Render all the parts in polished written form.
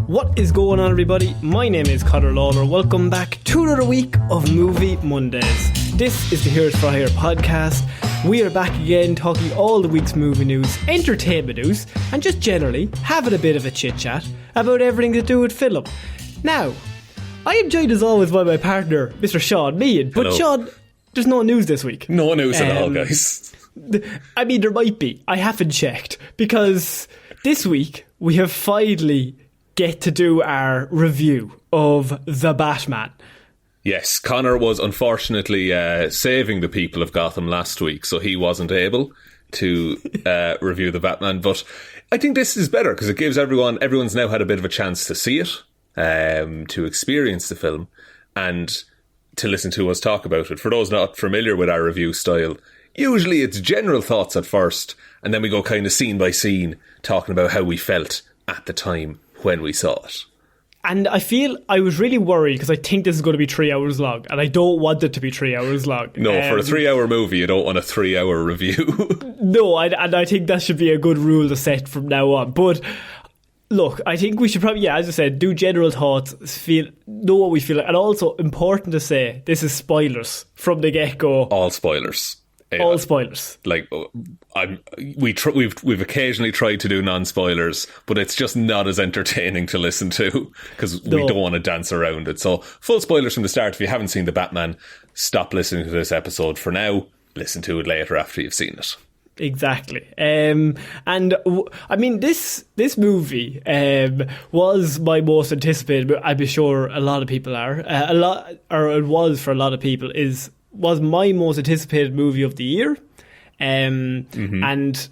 What is going on, everybody? My name is Ciara Lawler. Welcome back to another week of Movie Mondays. This is the Heroes for Hire podcast. We are back again talking all the week's movie news, entertainment news, and just generally having a bit of a chit-chat about everything to do with film. Now, I am joined as always by my partner, Mr. Shaun Meehan. But Shaun, there's no news this week. No news at all, guys. I mean, there might be. I haven't checked. Because this week, we have finally get to do our review of The Batman. Yes, Connor was unfortunately saving the people of Gotham last week, so he wasn't able to review The Batman. But I think this is better because it gives everyone's now had a bit of a chance to see it, to experience the film, and to listen to us talk about it. For those not familiar with our review style, usually it's general thoughts at first, and then we go kind of scene by scene, talking about how we felt at the time when we saw it. And I was really worried because I think this is going to be 3 hours long, and I don't want it to be 3 hours long. No, for a 3 hour movie, you don't want a 3 hour review. No, and I think that should be a good rule to set from now on. But look, I think we should probably, as I said, do general thoughts, know what we feel like, and also important to say, this is spoilers from the get-go. All spoilers. All spoilers. Like, we've occasionally tried to do non-spoilers, but it's just not as entertaining to listen to because we don't want to dance around it. So, full spoilers from the start. If you haven't seen The Batman, stop listening to this episode for now. Listen to it later after you've seen it. Exactly. I mean, this movie was my most anticipated. I'm sure a lot of people are. It was for a lot of people. Was my most anticipated movie of the year. And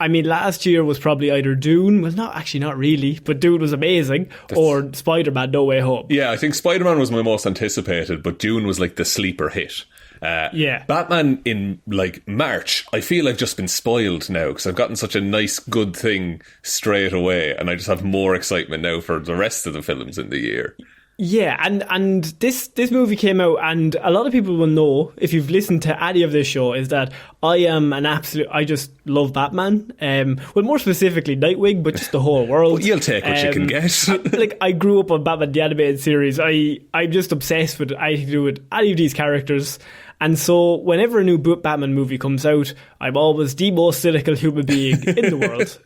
I mean, last year was probably either Dune, well, not really, but Dune was amazing, or Spider-Man No Way Home. Yeah, I think Spider-Man was my most anticipated, but Dune was like the sleeper hit. Batman in like March, I feel I've just been spoiled now because I've gotten such a nice, good thing straight away, and I just have more excitement now for the rest of the films in the year. Yeah, and this movie came out, and a lot of people will know, if you've listened to any of this show, is that I just love Batman. Well, more specifically Nightwing, but just the whole world. Well, you'll take what you can get. I grew up on Batman the animated series. I'm just obsessed with anything to do with any of these characters. And so whenever a new Batman movie comes out, I'm always the most cynical human being in the world.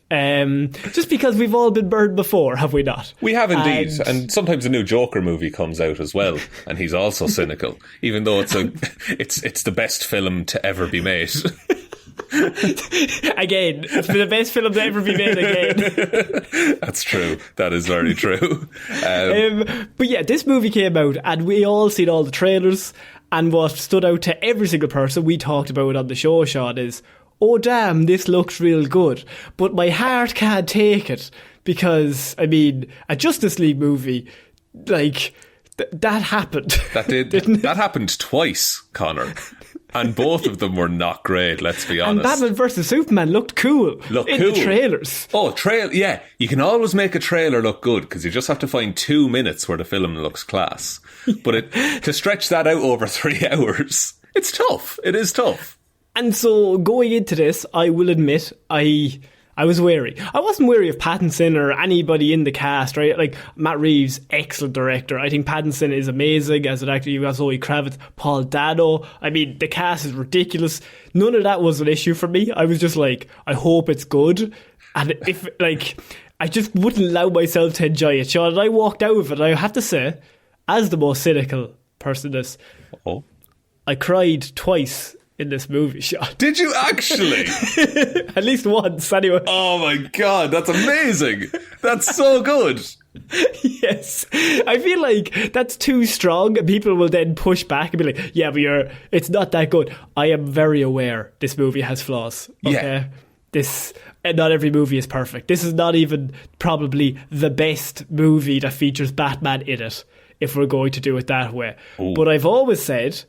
Just because we've all been burned before, have we not? We have indeed. And sometimes a new Joker movie comes out as well, and he's also cynical, even though it's the best film to ever be made. Again, it's been the best film to ever be made again. That's true. That is very true. But yeah, this movie came out, and we all seen all the trailers. And what stood out to every single person, we talked about it on the show, Shaun, is, oh damn, this looks real good. But my heart can't take it because, I mean, a Justice League movie, like, that happened. That happened twice, Connor. And both of them were not great, let's be honest. And Batman vs Superman looked cool in the trailers. Oh, yeah. You can always make a trailer look good because you just have to find 2 minutes where the film looks class. But to stretch that out over 3 hours, it's tough. It is tough. And so going into this, I will admit, I was wary. I wasn't wary of Pattinson or anybody in the cast, right? Like, Matt Reeves, excellent director. I think Pattinson is amazing as an actor. You've got Zoe Kravitz, Paul Dano. I mean, the cast is ridiculous. None of that was an issue for me. I was just like, I hope it's good. And if, like, I just wouldn't allow myself to enjoy it. Shaun, and I walked out of it. I have to say, as the most cynical person in this, I cried twice in this movie, Shaun. Did you actually? At least once, anyway. Oh my God, that's amazing. That's so good. Yes. I feel like that's too strong, and people will then push back and be like, yeah, but it's not that good. I am very aware this movie has flaws. Okay? Yeah. And not every movie is perfect. This is not even probably the best movie that features Batman in it, if we're going to do it that way. Ooh. But I've always said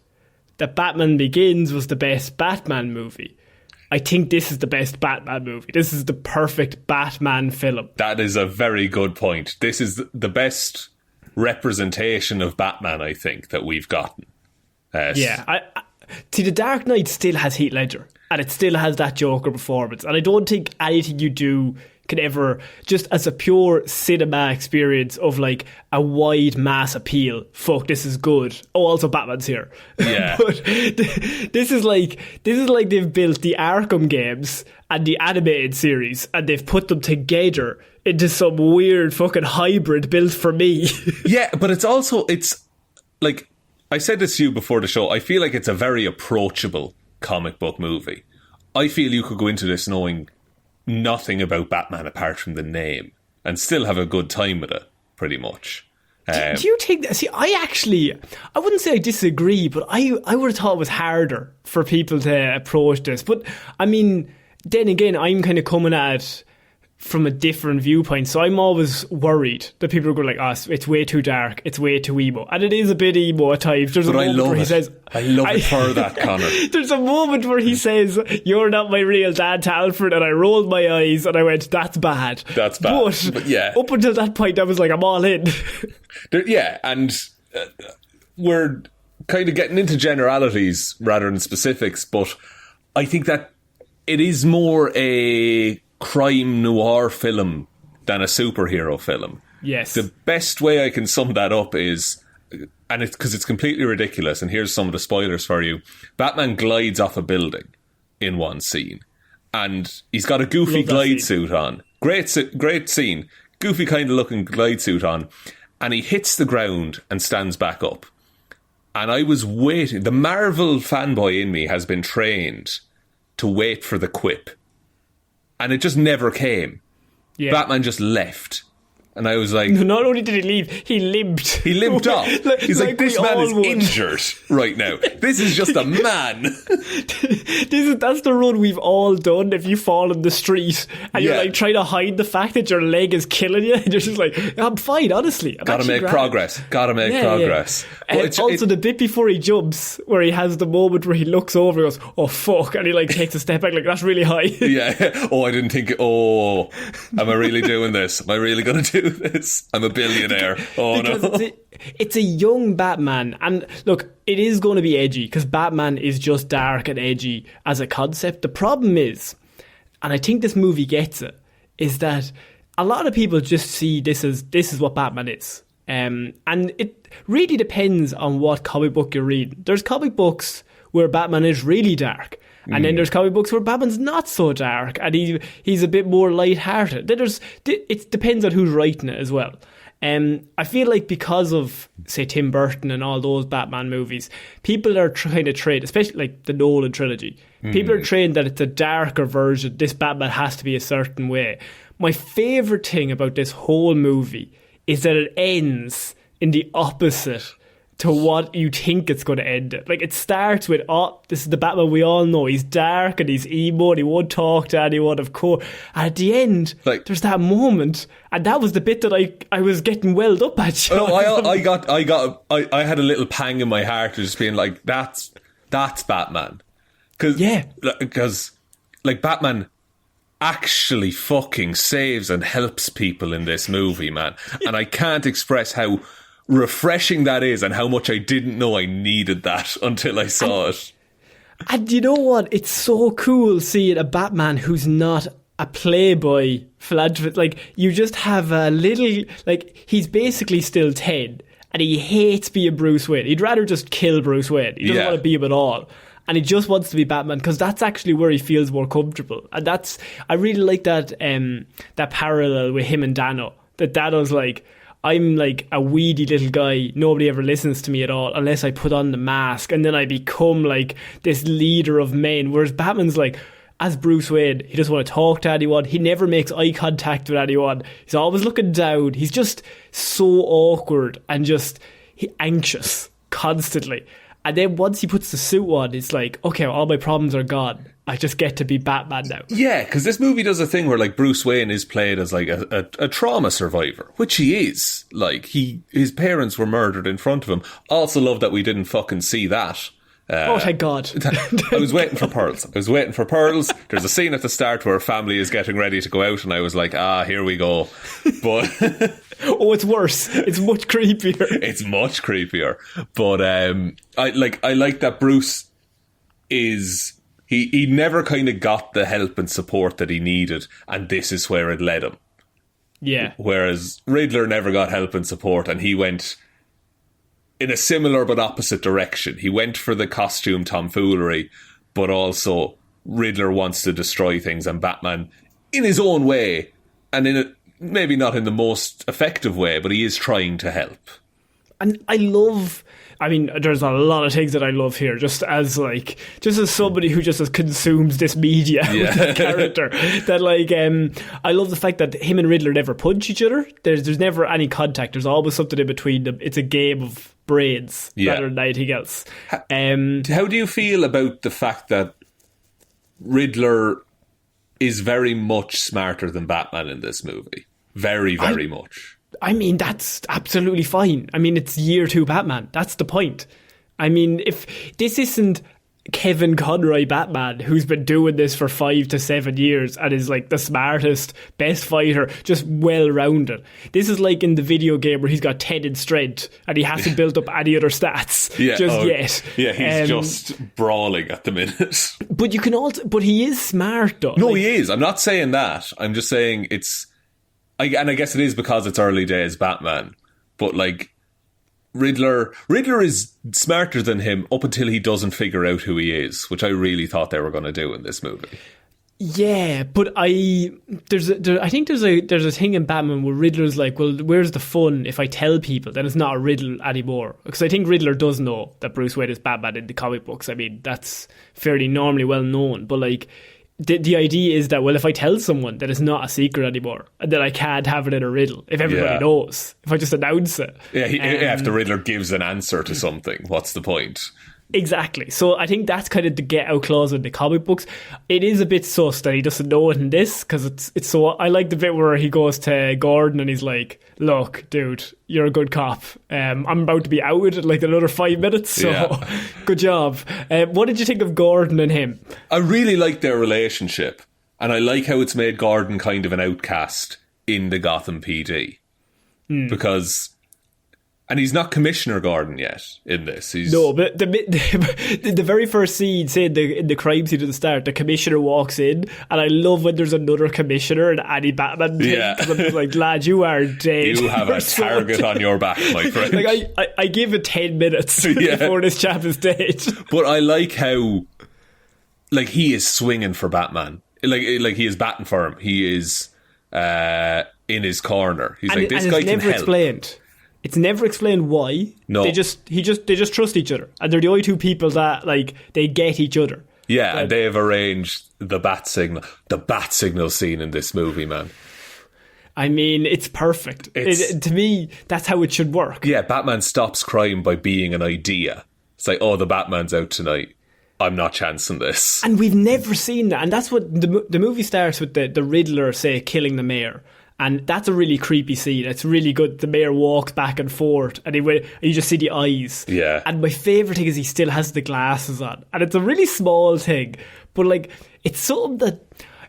that Batman Begins was the best Batman movie. I think this is the best Batman movie. This is the perfect Batman film. That is a very good point. This is the best representation of Batman, I think, that we've gotten. See, The Dark Knight still has Heath Ledger, and it still has that Joker performance. And I don't think anything you do could ever, just as a pure cinema experience of like a wide mass appeal. Fuck, this is good. Oh, also Batman's here. Yeah. But this is like they've built the Arkham games and the animated series, and they've put them together into some weird fucking hybrid built for me. Yeah, but it's like, I said this to you before the show, I feel like it's a very approachable comic book movie. I feel you could go into this knowing nothing about Batman apart from the name and still have a good time with it, pretty much. Do you think that? See, I wouldn't say I disagree, but I would have thought it was harder for people to approach this. But I mean, then again, I'm kind of coming at it from a different viewpoint, so I'm always worried that people are going like, "Oh, it's way too dark, it's way too emo," and it is a bit emo at times. There's a moment where he says, "I love it for that, Connor." There's a moment where he says, "You're not my real dad to Alfred," and I rolled my eyes and I went, "That's bad." That's bad. But yeah, up until that point, I was like, "I'm all in." Yeah, and we're kind of getting into generalities rather than specifics, but I think that it is more a crime noir film than a superhero film. Yes. The best way I can sum that up is, and it's because it's completely ridiculous, and here's some of the spoilers for you. Batman glides off a building in one scene, and he's got a goofy glide suit on. Great scene. Goofy kind of looking glide suit on, and he hits the ground and stands back up. And I was waiting. The Marvel fanboy in me has been trained to wait for the quip. And it just never came. Yeah. Batman just left. And I was like... Not only did he leave, he limped. He limped off. He's like, this man is injured right now. This is just a man. That's the run we've all done if you fall in the street and you're like trying to hide the fact that your leg is killing you. And you're just like, I'm fine, honestly. Gotta make progress. Yeah. Also, the bit before he jumps, where he has the moment where he looks over and goes, oh fuck, and he like takes a step back, like that's really high. Yeah. Oh, I didn't think, am I really doing this? Am I really going to do this? I'm a billionaire. No. It's a young Batman, and look, it is going to be edgy because Batman is just dark and edgy as a concept. The problem is, and I think this movie gets it, is that a lot of people just see this is what Batman is, and it really depends on what comic book you're reading. There's comic books where Batman is really dark. And then there's comic books where Batman's not so dark and he's a bit more light-hearted. It depends on who's writing it as well. I feel like because of, say, Tim Burton and all those Batman movies, people are trying to trade, especially like the Nolan trilogy, people are trained that it's a darker version. This Batman has to be a certain way. My favourite thing about this whole movie is that it ends in the opposite to what you think it's going to end at. Like, it starts with, this is the Batman we all know. He's dark and he's emo and he won't talk to anyone, of course. And at the end, there's that moment, and that was the bit that I was getting welled up at. I had a little pang in my heart, just being like, that's Batman. Because Batman actually fucking saves and helps people in this movie, man. And I can't express how refreshing that is and how much I didn't know I needed that until I saw it. And you know what? It's so cool seeing a Batman who's not a playboy philanthropist. Like, you just have a little... Like, he's basically still 10 and he hates being Bruce Wayne. He'd rather just kill Bruce Wayne. He doesn't want to be him at all. And he just wants to be Batman because that's actually where he feels more comfortable. And I really like that parallel with him and Dano. That Dano's like, I'm like a weedy little guy. Nobody ever listens to me at all unless I put on the mask, and then I become like this leader of men. Whereas Batman's like, as Bruce Wayne, he doesn't want to talk to anyone. He never makes eye contact with anyone. He's always looking down. He's just so awkward and just anxious constantly. And then once he puts the suit on, it's like, okay, all my problems are gone. I just get to be Batman now. Yeah, because this movie does a thing where like Bruce Wayne is played as like a trauma survivor, which he is. Like, his parents were murdered in front of him. Also love that we didn't fucking see that. Oh, thank God. I was waiting for pearls. There's a scene at the start where a family is getting ready to go out, and I was like, here we go. But oh, it's worse. It's much creepier. But I like that Bruce is... he never kind of got the help and support that he needed, and this is where it led him. Yeah. Whereas Riddler never got help and support, and he went in a similar but opposite direction. He went for the costume tomfoolery, but also Riddler wants to destroy things, and Batman, in his own way, and maybe not in the most effective way, but he is trying to help. And there's a lot of things that I love here, just as somebody who just consumes this media with this character. That I love the fact that him and Riddler never punch each other. There's never any contact. There's always something in between them. It's a game of brains rather than anything else. How do you feel about the fact that Riddler is very much smarter than Batman in this movie? Very, very much. I mean, that's absolutely fine. I mean, it's year 2 Batman. That's the point. I mean, if this isn't Kevin Conroy Batman, who's been doing this for 5 to 7 years and is like the smartest, best fighter, just well-rounded. This is like in the video game where he's got 10 in strength and he hasn't built up any other stats yet. Yeah, he's just brawling at the minute. But he is smart though. No, he is. I'm not saying that. I'm just saying and I guess it is because it's early days Batman. But Riddler is smarter than him up until he doesn't figure out who he is, which I really thought they were going to do in this movie. Yeah, but I think there's a thing in Batman where Riddler's like, well, where's the fun if I tell people then it's not a riddle anymore? Because I think Riddler does know that Bruce Wayne is Batman in the comic books. I mean, that's fairly normally well known, but the idea is that, well, if I tell someone that it's not a secret anymore, and that I can't have it in a riddle, if everybody knows, if I just announce it. Yeah, if the Riddler gives an answer to something, what's the point? Exactly. So I think that's kind of the get out clause in the comic books. It is a bit sus that he doesn't know it in this, because it's so. I like the bit where he goes to Gordon and he's like, "Look, dude, you're a good cop. I'm about to be outed in another 5 minutes, so good job." What did you think of Gordon and him? I really like their relationship, and I like how it's made Gordon kind of an outcast in the Gotham PD because. And he's not Commissioner Gordon yet in this. No, but the very first scene, say in the crime scene at the start, the Commissioner walks in, and I love when there's another Commissioner in any Batman thing, because I'm just like, lad, you are dead. You have a target on your back, my friend. I give it 10 minutes before this chap is dead. But I like how, he is swinging for Batman. He is batting for him. He is in his corner. He's this guy can help. Explained. It's never explained why. No. They just trust each other. And they're the only two people that, they get each other. Yeah, and they have arranged the bat signal. The bat signal scene in this movie, man. I mean, it's perfect. To me, that's how it should work. Yeah, Batman stops crime by being an idea. It's like, oh, the Batman's out tonight. I'm not chancing this. And we've never seen that. And that's what the movie starts with, the Riddler, say, killing the mayor. And that's a really creepy scene. It's really good. The mayor walks back and forth, and you just see the eyes. Yeah. And my favourite thing is he still has the glasses on. And it's a really small thing, but it's something that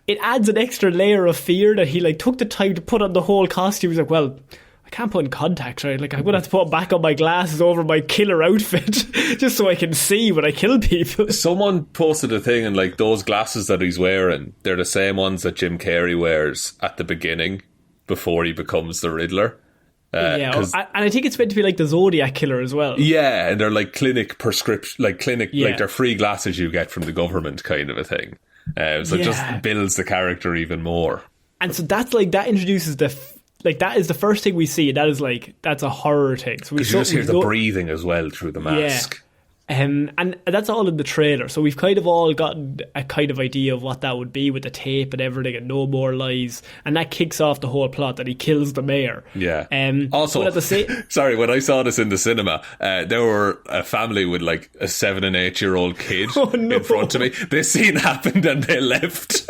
it adds an extra layer of fear that he took the time to put on the whole costume. He's like, well, I can't put in contacts, right? I'm going to have to put back on my glasses over my killer outfit just so I can see when I kill people. Someone posted a thing, and those glasses that he's wearing, they're the same ones that Jim Carrey wears at the beginning, before he becomes the Riddler. And I think it's meant to be the Zodiac Killer as well. Yeah, and they're clinic prescription, they're free glasses you get from the government kind of a thing. It just builds the character even more. And so that's that introduces that is the first thing we see, and that is that's a horror thing. So you just hear the breathing as well through the mask. Yeah. And that's all in the trailer, so we've kind of all gotten a kind of idea of what that would be with the tape and everything, and no more lies, and that kicks off the whole plot that he kills the mayor. Yeah. Also, sorry, when I saw this in the cinema, there were a family with a 7 and 8 year old kid in front of me. This scene happened and they left.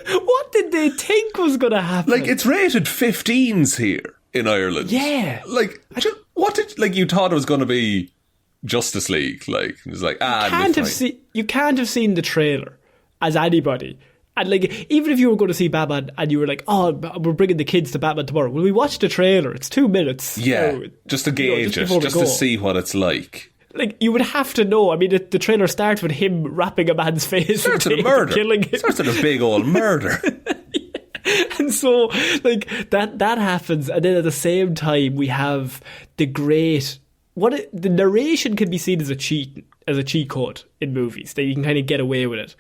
What did they think was going to happen? It's rated 15s here in Ireland. Yeah. What did you thought it was going to be Justice League? It was you can't have seen the trailer as anybody. And even if you were going to see Batman and you were like, oh, we're bringing the kids to Batman tomorrow, well, we watched the trailer. It's 2 minutes. Yeah, just to gauge it, just to see what it's like. like, you would have to know. I mean, the trailer starts with him wrapping a man's face Starts with a murder. Killing him. Starts with a big old murder. And so, like, that happens, and then at the same time we have the great... the narration can be seen as a cheat code in movies, that you can kind of get away with it.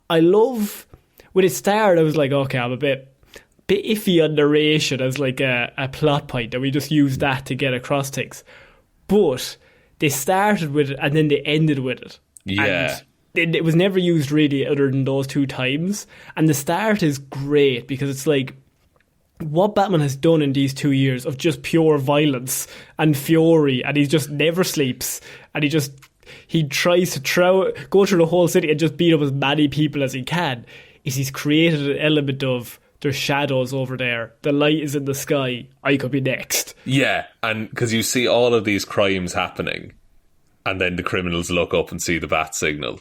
I love... When it started, I was like, okay, I'm a bit iffy on narration as like a plot point, and we just use that to get across things. But they started with it, and then they ended with it. Yeah. And it was never used really other than those 2 times. And the start is great because it's like what Batman has done in these 2 years of just pure violence and fury, and he just never sleeps, and he tries to go through the whole city and just beat up as many people as he can, is he's created an element of there's shadows over there, the light is in the sky, I could be next. Yeah, and because you see all of these crimes happening, and then the criminals look up and see the bat signal.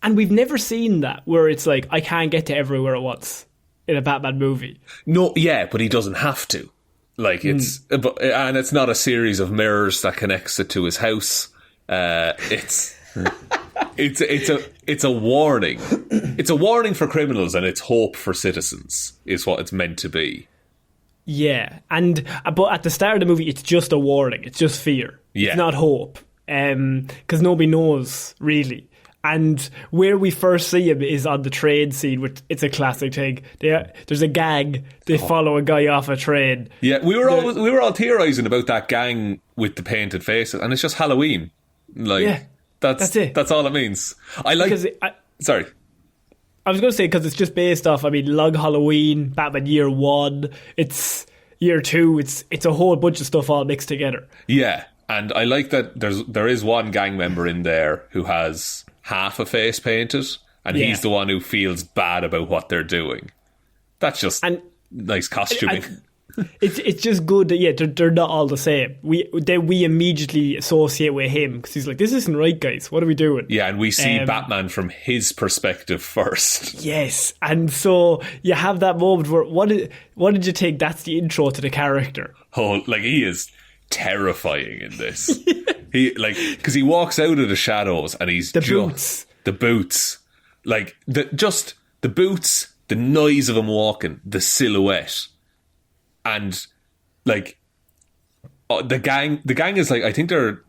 And we've never seen that, where it's like, I can't get to everywhere at once in a Batman movie. No, yeah, but he doesn't have to. Like, and it's not a series of mirrors that connects it to his house. It's a warning. It's a warning for criminals, and it's hope for citizens, is what it's meant to be. Yeah, but at the start of the movie, it's just a warning. It's just fear. Yeah. It's not hope. Because nobody knows, really. And where we first see him is on the train scene, which it's a classic thing. There's a gang. They follow a guy off a train. Yeah, we were all theorising about that gang with the painted faces, and it's just Halloween. Like, yeah, that's it. That's all it means. Sorry. I was going to say, because it's just based off, I mean, Long Halloween, Batman Year 1, it's Year 2, it's a whole bunch of stuff all mixed together. Yeah, and I like that there is one gang member in there who has half a face painted, and he's the one who feels bad about what they're doing. That's just nice costuming. It's just good that they're not all the same. We immediately associate with him because he's like, this isn't right, guys. What are we doing? Yeah, and we see Batman from his perspective first. Yes, and so you have that moment where what did you think? That's the intro to the character. Oh, like, he is terrifying in this. Because he walks out of the shadows and he's the boots, like the boots, the noise of him walking, the silhouette. And, like, the gang is, like, I think they're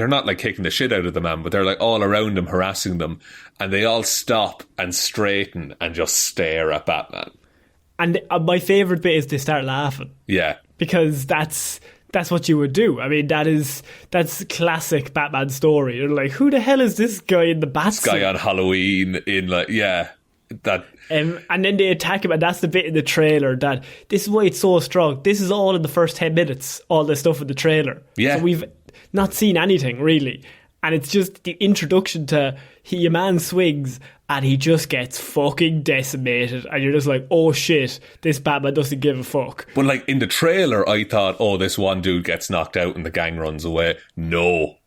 not, like, kicking the shit out of the man, but they're, like, all around him, harassing them. And they all stop and straighten and just stare at Batman. And my favourite bit is they start laughing. Yeah. Because that's what you would do. I mean, that's classic Batman story. You're like, who the hell is this guy in the bat suit? This guy on Halloween in, like, yeah, that... and then they attack him, and that's the bit in the trailer that this is why it's so strong. This is all in the first 10 minutes, all the stuff in the trailer. Yeah. So we've not seen anything, really. And it's just the introduction to your man swings, and he just gets fucking decimated. And you're just like, oh shit, this Batman doesn't give a fuck. But, like, in the trailer, I thought, oh, this one dude gets knocked out and the gang runs away. No.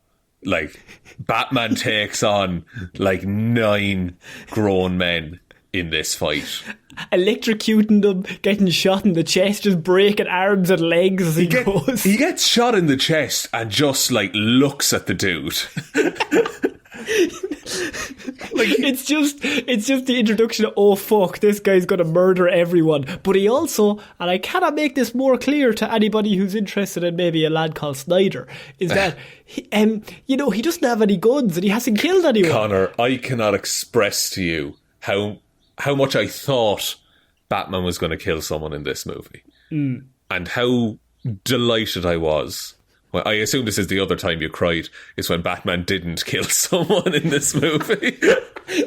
Like, Batman takes on, like, 9 grown men in this fight. Electrocuting them, getting shot in the chest, just breaking arms and legs as he goes. He gets shot in the chest and just, like, looks at the dude. Like, it's just the introduction of, oh fuck, this guy's gonna murder everyone. But he also, and I cannot make this more clear to anybody who's interested in maybe a lad called Snyder, is that he doesn't have any guns and he hasn't killed anyone. Connor, I cannot express to you how much I thought Batman was going to kill someone in this movie. And how delighted I was. Well, I assume this is the other time you cried, is when Batman didn't kill someone in this movie.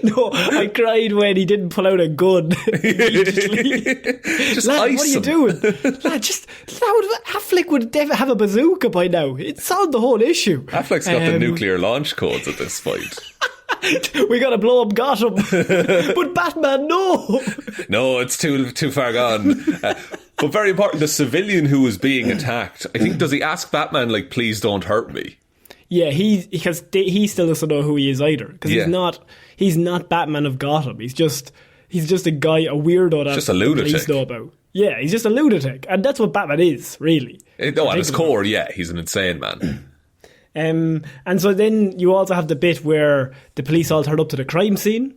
No, I cried when he didn't pull out a gun immediately. Just lad, ice what are you doing? Lad, Affleck would have a bazooka by now. It solved the whole issue. Affleck's got the nuclear launch codes at this point. We gotta blow up Gotham. But Batman, no. No, it's too far gone. But very important, the civilian who was being attacked, I think, does he ask Batman, like, please don't hurt me? Yeah, because he still doesn't know who he is either. Because he's not Batman of Gotham. He's just a guy, a weirdo that just a lunatic. Police know about. Yeah, he's just a lunatic. And that's what Batman is, really. At his core, yeah, he's an insane man. And so then you also have the bit where the police all turn up to the crime scene,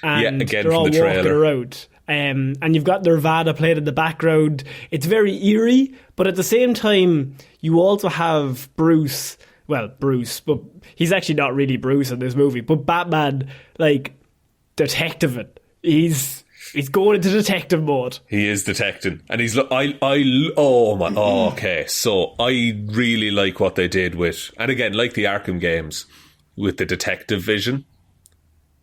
and again they're all from the walking trailer. around. And you've got Nirvana playing in the background. It's very eerie, but at the same time, you also have Bruce, but he's actually not really Bruce in this movie, but Batman, like, detective it. He's going into detective mode. He is detecting, and he's okay. So I really like what they did with, and again, like the Arkham games, with the detective vision,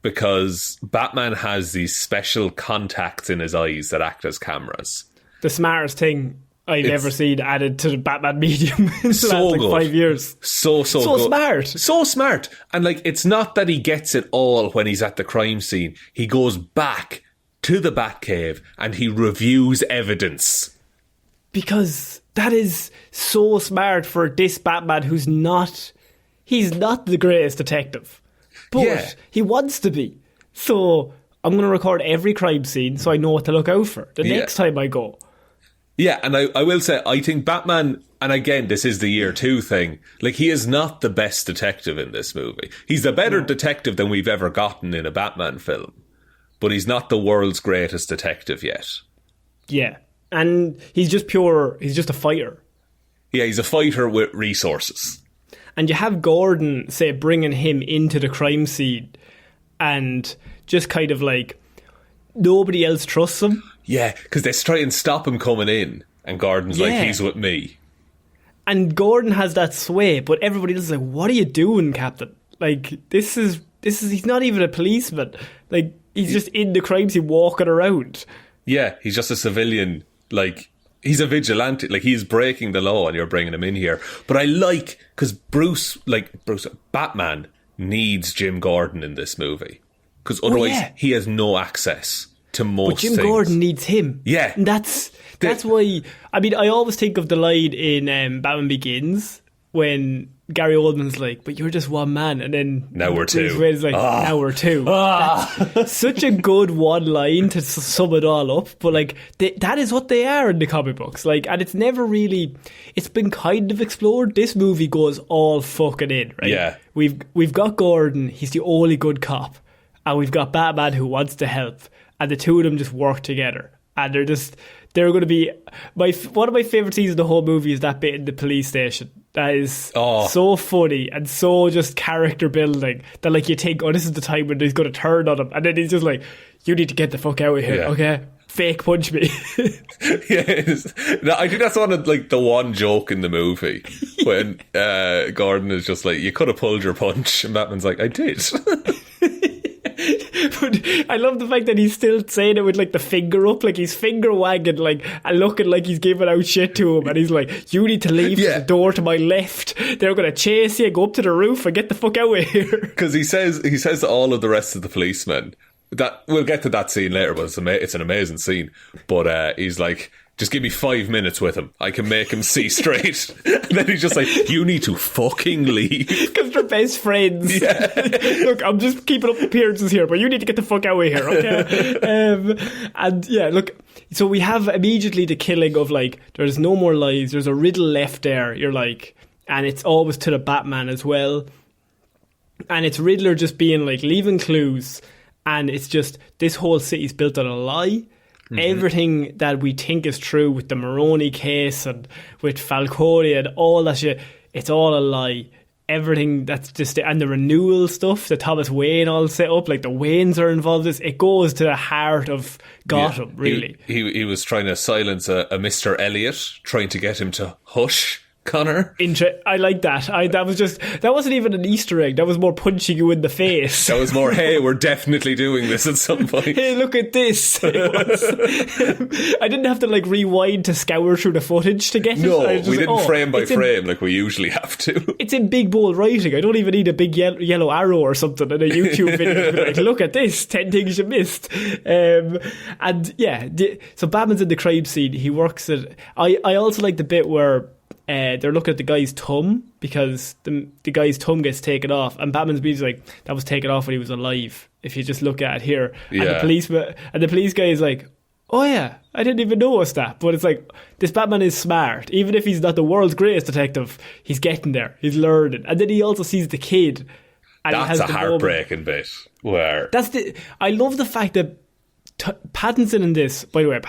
because Batman has these special contacts in his eyes that act as cameras. The smartest thing I've ever seen added to the Batman medium in the last 5 years. So good. Smart. So smart. And like, it's not that he gets it all when he's at the crime scene. He goes back to the Batcave and he reviews evidence. Because that is so smart for this Batman he's not the greatest detective. But he wants to be. So I'm going to record every crime scene so I know what to look out for the next time I go. Yeah, and I will say, I think Batman, and again, this is the year 2 thing, like, he is not the best detective in this movie. He's the better detective than we've ever gotten in a Batman film. But he's not the world's greatest detective yet. Yeah. And he's just a fighter. Yeah, he's a fighter with resources. And you have Gordon, say, bringing him into the crime scene and just kind of like, nobody else trusts him. Yeah, because they try and stop him coming in, and Gordon's like, he's with me. And Gordon has that sway, but everybody else is like, what are you doing, Captain? Like, this is he's not even a policeman. Like, he's just in the crime scene walking around. Yeah, he's just a civilian. Like, he's a vigilante. Like, he's breaking the law and you're bringing him in here. But I like, because Batman needs Jim Gordon in this movie. Because otherwise he has no access to most things. But Jim Gordon needs him. Yeah. And that's why, I mean, I always think of the line in Batman Begins when Gary Oldman's like, but you're just one man. And then now we're two. Bruce Wayne's like, now we're two. That's such a good one line to sum it all up. But like, that is what they are in the comic books. Like, and it's never really, it's been kind of explored. This movie goes all fucking in, right? Yeah. We've got Gordon, he's the only good cop. And we've got Batman who wants to help. And the two of them just work together. And they're going to be, one of my favourite scenes in the whole movie is that bit in the police station. That is so funny and so just character building that, like, you think, this is the time when he's going to turn on him. And then he's just like, you need to get the fuck out of here, okay? Fake punch me. I think that's one of, like, the one joke in the movie when Gordon is just like, you could have pulled your punch. And Batman's like, I did. But I love the fact that he's still saying it with, like, the finger up, like he's finger wagging, like, and looking like he's giving out shit to him, and he's like, you need to leave the door to my left, they're going to chase you, go up to the roof and get the fuck out of here. Because he says to all of the rest of the policemen, that we'll get to that scene later, but it's an amazing scene, but he's like, just give me 5 minutes with him. I can make him see straight. And then he's just like, you need to fucking leave. Because they're best friends. Yeah. Look, I'm just keeping up appearances here, but you need to get the fuck out of here, okay? And yeah, look, so we have immediately the killing of, like, there's no more lives, there's a riddle left there, you're like, and it's always to the Batman as well. And it's Riddler just being like, leaving clues, and it's just, this whole city's built on a lie. Mm-hmm. Everything that we think is true with the Maroni case and with Falcone and all that shit, it's all a lie. Everything that's just, and the renewal stuff that Thomas Wayne all set up, like the Waynes are involved in this, it goes to the heart of Gotham, really. He was trying to silence a Mr. Elliot, trying to get him to hush Connor. I like that. That wasn't even an Easter egg. That was more punching you in the face. That was more, hey, we're definitely doing this at some point. Hey, look at this. I didn't have to, like, rewind to scour through the footage to get it. No, we didn't frame by frame like we usually have to. It's in big bold writing. I don't even need a big yellow arrow or something in a YouTube video. Like, look at this, 10 things you missed. And yeah, so Batman's in the crime scene. He works at, I also like the bit where they're looking at the guy's thumb, because the guy's thumb gets taken off, and Batman's being like, that was taken off when he was alive, if you just look at it here. And the police guy is like, Oh yeah, I didn't even notice that. But it's like, this Batman is smart. Even if he's not the world's greatest detective, he's getting there. He's learning. And then he also sees the kid. And That's a heartbreaking bit. Where I love the fact that Pattinson in this, by the way,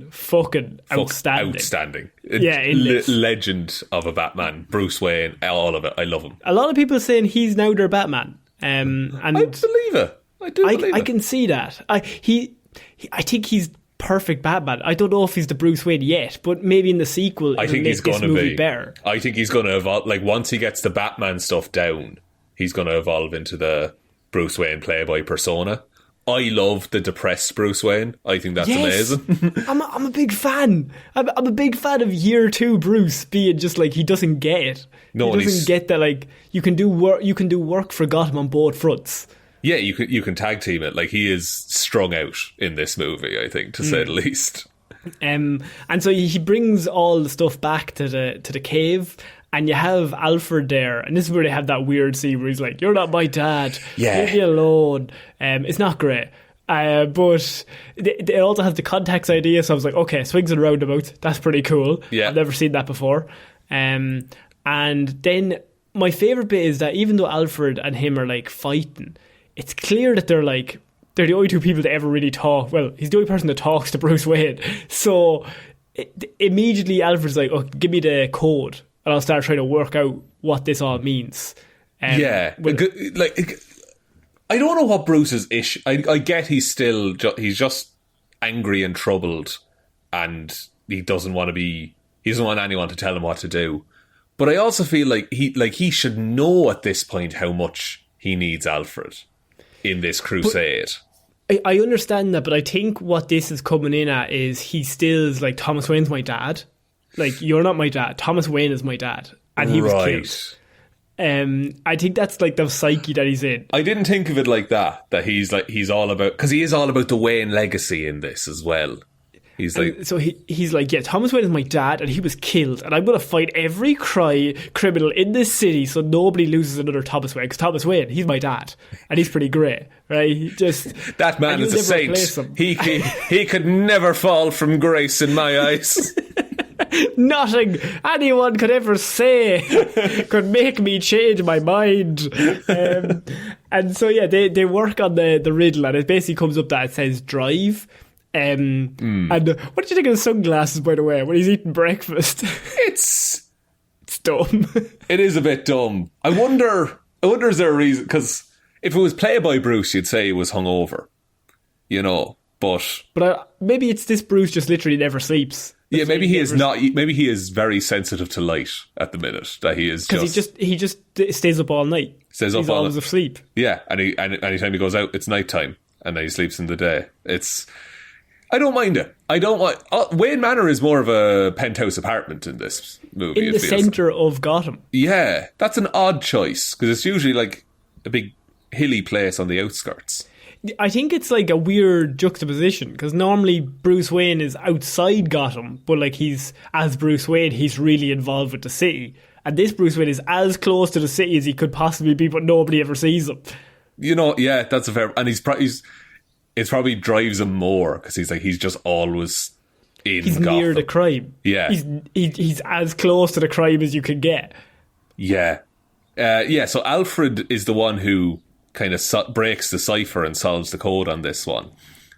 fucking outstanding. Yeah, legend of a Batman. Bruce Wayne, all of it. I love him. A lot of people are saying he's now their Batman. And I believe it. I do believe it. I can see that. I think he's perfect Batman. I don't know if he's the Bruce Wayne yet, but maybe in the sequel, I think he's going to be better. I think he's going to evolve. Like, once he gets the Batman stuff down, he's going to evolve into the Bruce Wayne playboy persona. I love the depressed Bruce Wayne. I think that's amazing. I'm a big fan. I'm a big fan of year 2 Bruce being just like, he doesn't get it. No, he doesn't get that, like, you can do work for Gotham on both fronts. Yeah, you can tag team it. Like, he is strung out in this movie, I think, to say the least. And so he brings all the stuff back to the cave, and you have Alfred there, and this is where they have that weird scene where he's like, "You're not my dad. Yeah. Leave me alone." It's not great. But it also has the context idea, so I was like, okay, swings and roundabouts. That's pretty cool. Yeah. I've never seen that before. And then my favourite bit is that even though Alfred and him are like fighting, it's clear that they're the only two people that ever really talk. Well, he's the only person that talks to Bruce Wayne. So immediately Alfred's like, "Oh, give me the code, and I'll start trying to work out what this all means." I don't know what Bruce's issue. I get he's just angry and troubled, and he doesn't want anyone to tell him what to do. But I also feel like he should know at this point how much he needs Alfred in this crusade. I understand that, but I think what this is coming in at is he still is like, Thomas Wayne's my dad. Like, you're not my dad. Thomas Wayne is my dad. And he was killed. I think that's like the psyche that he's in. I didn't think of it like that he's all about, because he is all about the Wayne legacy in this as well. He's like, yeah, Thomas Wayne is my dad, and he was killed, and I'm going to fight every criminal in this city so nobody loses another Thomas Wayne, because Thomas Wayne, he's my dad, and he's pretty great, right? That man is a saint. He could never fall from grace in my eyes. Nothing anyone could ever say could make me change my mind. And so, yeah, they work on the riddle, and it basically comes up that it says drive. And what did you think of the sunglasses, by the way, when he's eating breakfast? It's dumb. It is a bit dumb. I wonder is there a reason? Because if it was Playboy Bruce, you'd say he was hungover, but maybe it's this Bruce just literally never sleeps. Yeah, maybe he is not. Maybe he is very sensitive to light at the minute. That he is, because he just stays up all night. He's always asleep. Yeah, and anytime he goes out, it's nighttime, and then he sleeps in the day. I don't mind it. Wayne Manor is more of a penthouse apartment in this movie. In the centre of Gotham. Yeah, that's an odd choice, because it's usually like a big hilly place on the outskirts. I think it's like a weird juxtaposition, because normally Bruce Wayne is outside Gotham, but like as Bruce Wayne, he's really involved with the city. And this Bruce Wayne is as close to the city as he could possibly be, but nobody ever sees him. Yeah, that's a fair... And it probably drives him more, because he's just always in Gotham. He's near the crime. Yeah. He's as close to the crime as you can get. Yeah. So Alfred is the one who kind of breaks the cipher and solves the code on this one.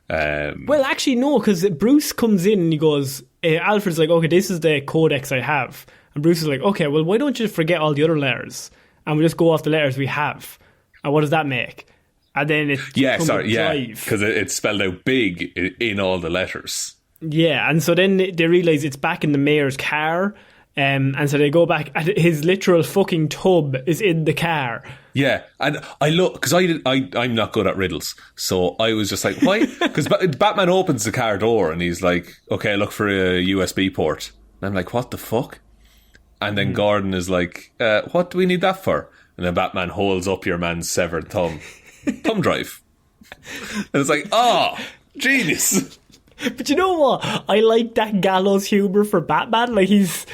Well, actually, no, because Bruce comes in and he goes, Alfred's like, okay, this is the codex I have. And Bruce is like, okay, well, why don't you forget all the other letters? And we just go off the letters we have. And what does that make? And then because it's spelled out big in all the letters. Yeah, and so then they realise it's back in the mayor's car, and so they go back, and his literal fucking tub is in the car. Yeah, and I look, because I'm not good at riddles, so I was just like, why? Because Batman opens the car door, and he's like, okay, look for a USB port. And I'm like, what the fuck? And then Gordon is like, what do we need that for? And then Batman holds up your man's severed thumb. Thumb drive. And it's like, genius. But you know what? I like that gallows humour for Batman. Like, it's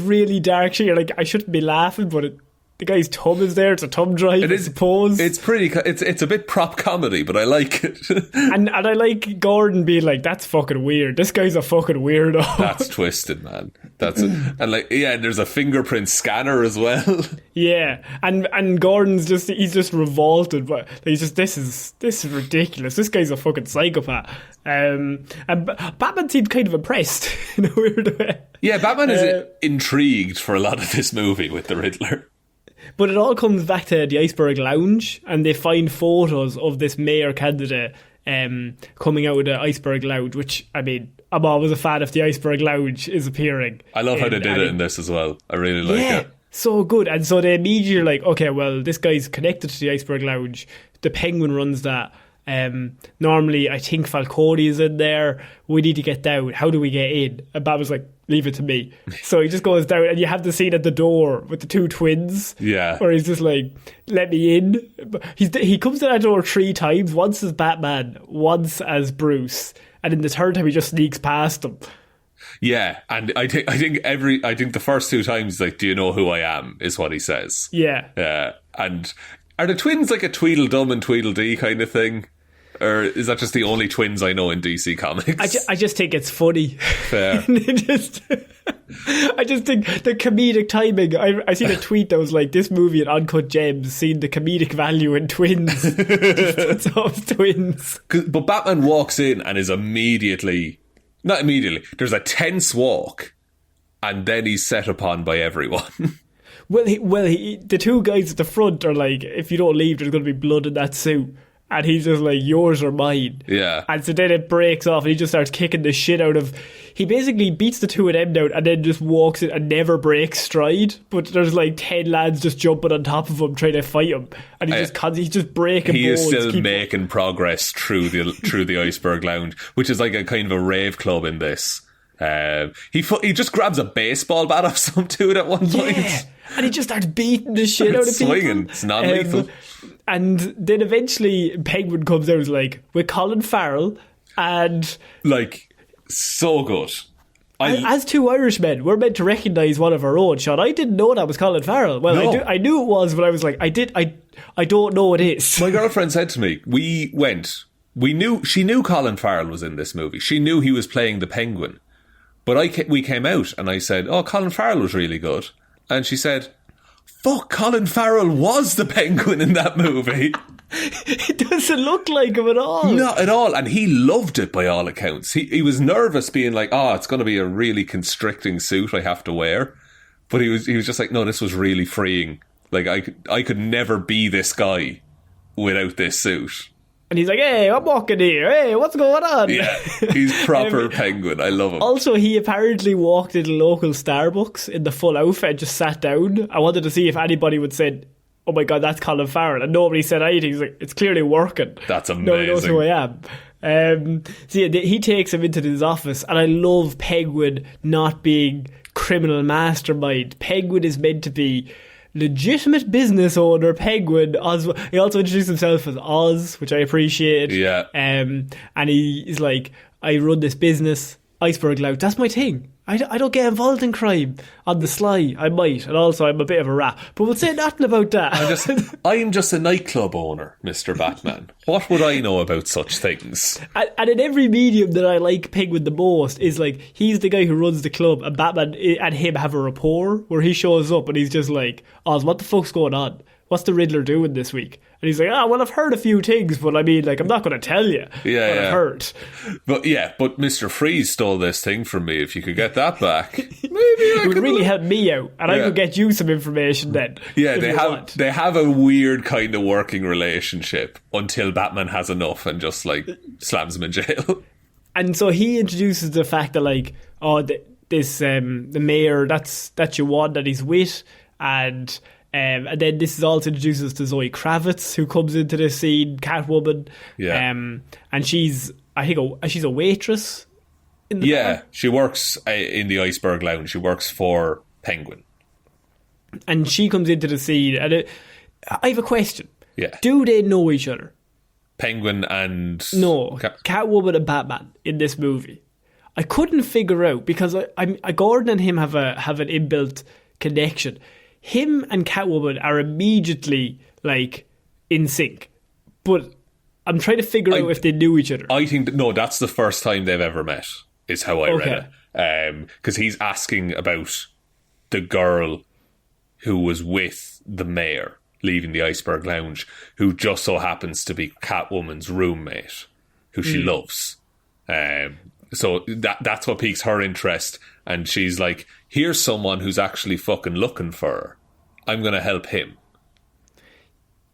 really dark. You're like, I shouldn't be laughing, but the guy's tub is there. It's a tub drive, I suppose. It's it's a bit prop comedy, but I like it. and I like Gordon being like, that's fucking weird. This guy's a fucking weirdo. That's twisted, man. And there's a fingerprint scanner as well. Yeah, and Gordon's he's just revolted, but he's just, this is ridiculous. This guy's a fucking psychopath. And Batman seemed kind of impressed in a weird way. Yeah, Batman is intrigued for a lot of this movie with the Riddler. But it all comes back to the Iceberg Lounge, and they find photos of this mayor candidate coming out of the Iceberg Lounge, which, I mean, I'm always a fan if the Iceberg Lounge is appearing. I love how they did it in this as well. I really like it. So good. And so they immediately are like, okay, well, this guy's connected to the Iceberg Lounge. The Penguin runs that. Normally, I think Falcone is in there. We need to get down. How do we get in? And Bob was like, leave it to me. So he just goes down, and you have the scene at the door with the two twins. Yeah. Where he's just like, let me in. He comes to that door 3 times, once as Batman, once as Bruce. And then the third time he just sneaks past them. Yeah, and I think the first 2 times, like, do you know who I am, is what he says. Yeah. And are the twins like a Tweedledum and Tweedledee kind of thing? Or is that just the only twins I know in DC Comics? I just think it's funny. Fair. I just think the comedic timing. I seen a tweet that was like, this movie at Uncut Gems seen the comedic value in twins. Just puts off twins. But Batman walks in and is not immediately, there's a tense walk, and then he's set upon by everyone. Well, the 2 guys at the front are like, if you don't leave, there's going to be blood in that suit. And he's just like, yours or mine. Yeah. And so then it breaks off, and he just starts kicking the shit out of... He basically beats the 2 of them down, and then just walks in and never breaks stride. But there's like 10 lads just jumping on top of him, trying to fight him. And he's just breaking He bones. is still making progress through the Iceberg Lounge, which is like a kind of a rave club in this. He just grabs a baseball bat off some dude at one point. Yeah. And he just starts beating the shit out of people. Swinging. It's non-lethal. And then eventually Penguin comes out and is like, with Colin Farrell, and... Like, so good. As 2 Irishmen, we're meant to recognise one of our own, Shaun. I didn't know that was Colin Farrell. Well, no. I knew it was, but I was like, I don't know it is. My girlfriend said to me, she knew Colin Farrell was in this movie. She knew he was playing the Penguin. But we came out and I said, oh, Colin Farrell was really good. And she said, fuck, Colin Farrell was the Penguin in that movie. It doesn't look like him at all. Not at all. And he loved it by all accounts. He was nervous, being like, it's going to be a really constricting suit I have to wear. But he was just like, no, this was really freeing. Like, I could never be this guy without this suit. And he's like, hey, I'm walking here. Hey, what's going on? Yeah, he's proper Penguin. I love him. Also, he apparently walked into local Starbucks in the full outfit and just sat down. I wanted to see if anybody would say, oh my God, that's Colin Farrell. And nobody said anything. He's like, it's clearly working. That's amazing. Nobody knows who I am. So yeah, he takes him into his office, and I love Penguin not being criminal mastermind. Penguin is meant to be legitimate business owner. Penguin. He also introduced himself as Oz, which I appreciate. Yeah. And he's like, I run this business, Iceberg Lounge. That's my thing. I don't get involved in crime on the sly. I might, and also I'm a bit of a rat, but we'll say nothing about that. I'm just a nightclub owner, Mr. Batman. What would I know about such things? And in every medium that I like Penguin the most is like, he's the guy who runs the club, and Batman and him have a rapport where he shows up and he's just like, Oz, what the fuck's going on? What's the Riddler doing this week? And he's like, well, I've heard a few things, but I mean, like, I'm not going to tell you what I've heard. But Mr. Freeze stole this thing from me. If you could get that back, maybe it would really help me out, and I could get you some information then. Yeah, they have a weird kind of working relationship until Batman has enough and just like slams him in jail. And so he introduces the fact that like, the mayor, that's your one that he's with, and then this is also introduces to Zoe Kravitz, who comes into this scene, Catwoman. Yeah. And she's a waitress in the bar. She works in the Iceberg Lounge. She works for Penguin. And she comes into the scene, and I have a question. Yeah. Do they know each other? Penguin and... No, Catwoman and Batman in this movie. I couldn't figure out, because Gordon and him have an inbuilt connection. him and Catwoman are immediately like in sync, but I'm trying to figure out if they knew each other. I think no, that's the first time they've ever met. Is how I read it. Because he's asking about the girl who was with the mayor leaving the Iceberg Lounge, who just so happens to be Catwoman's roommate, who she loves. So that's what piques her interest, and she's like, here's someone who's actually fucking looking for her. I'm going to help him.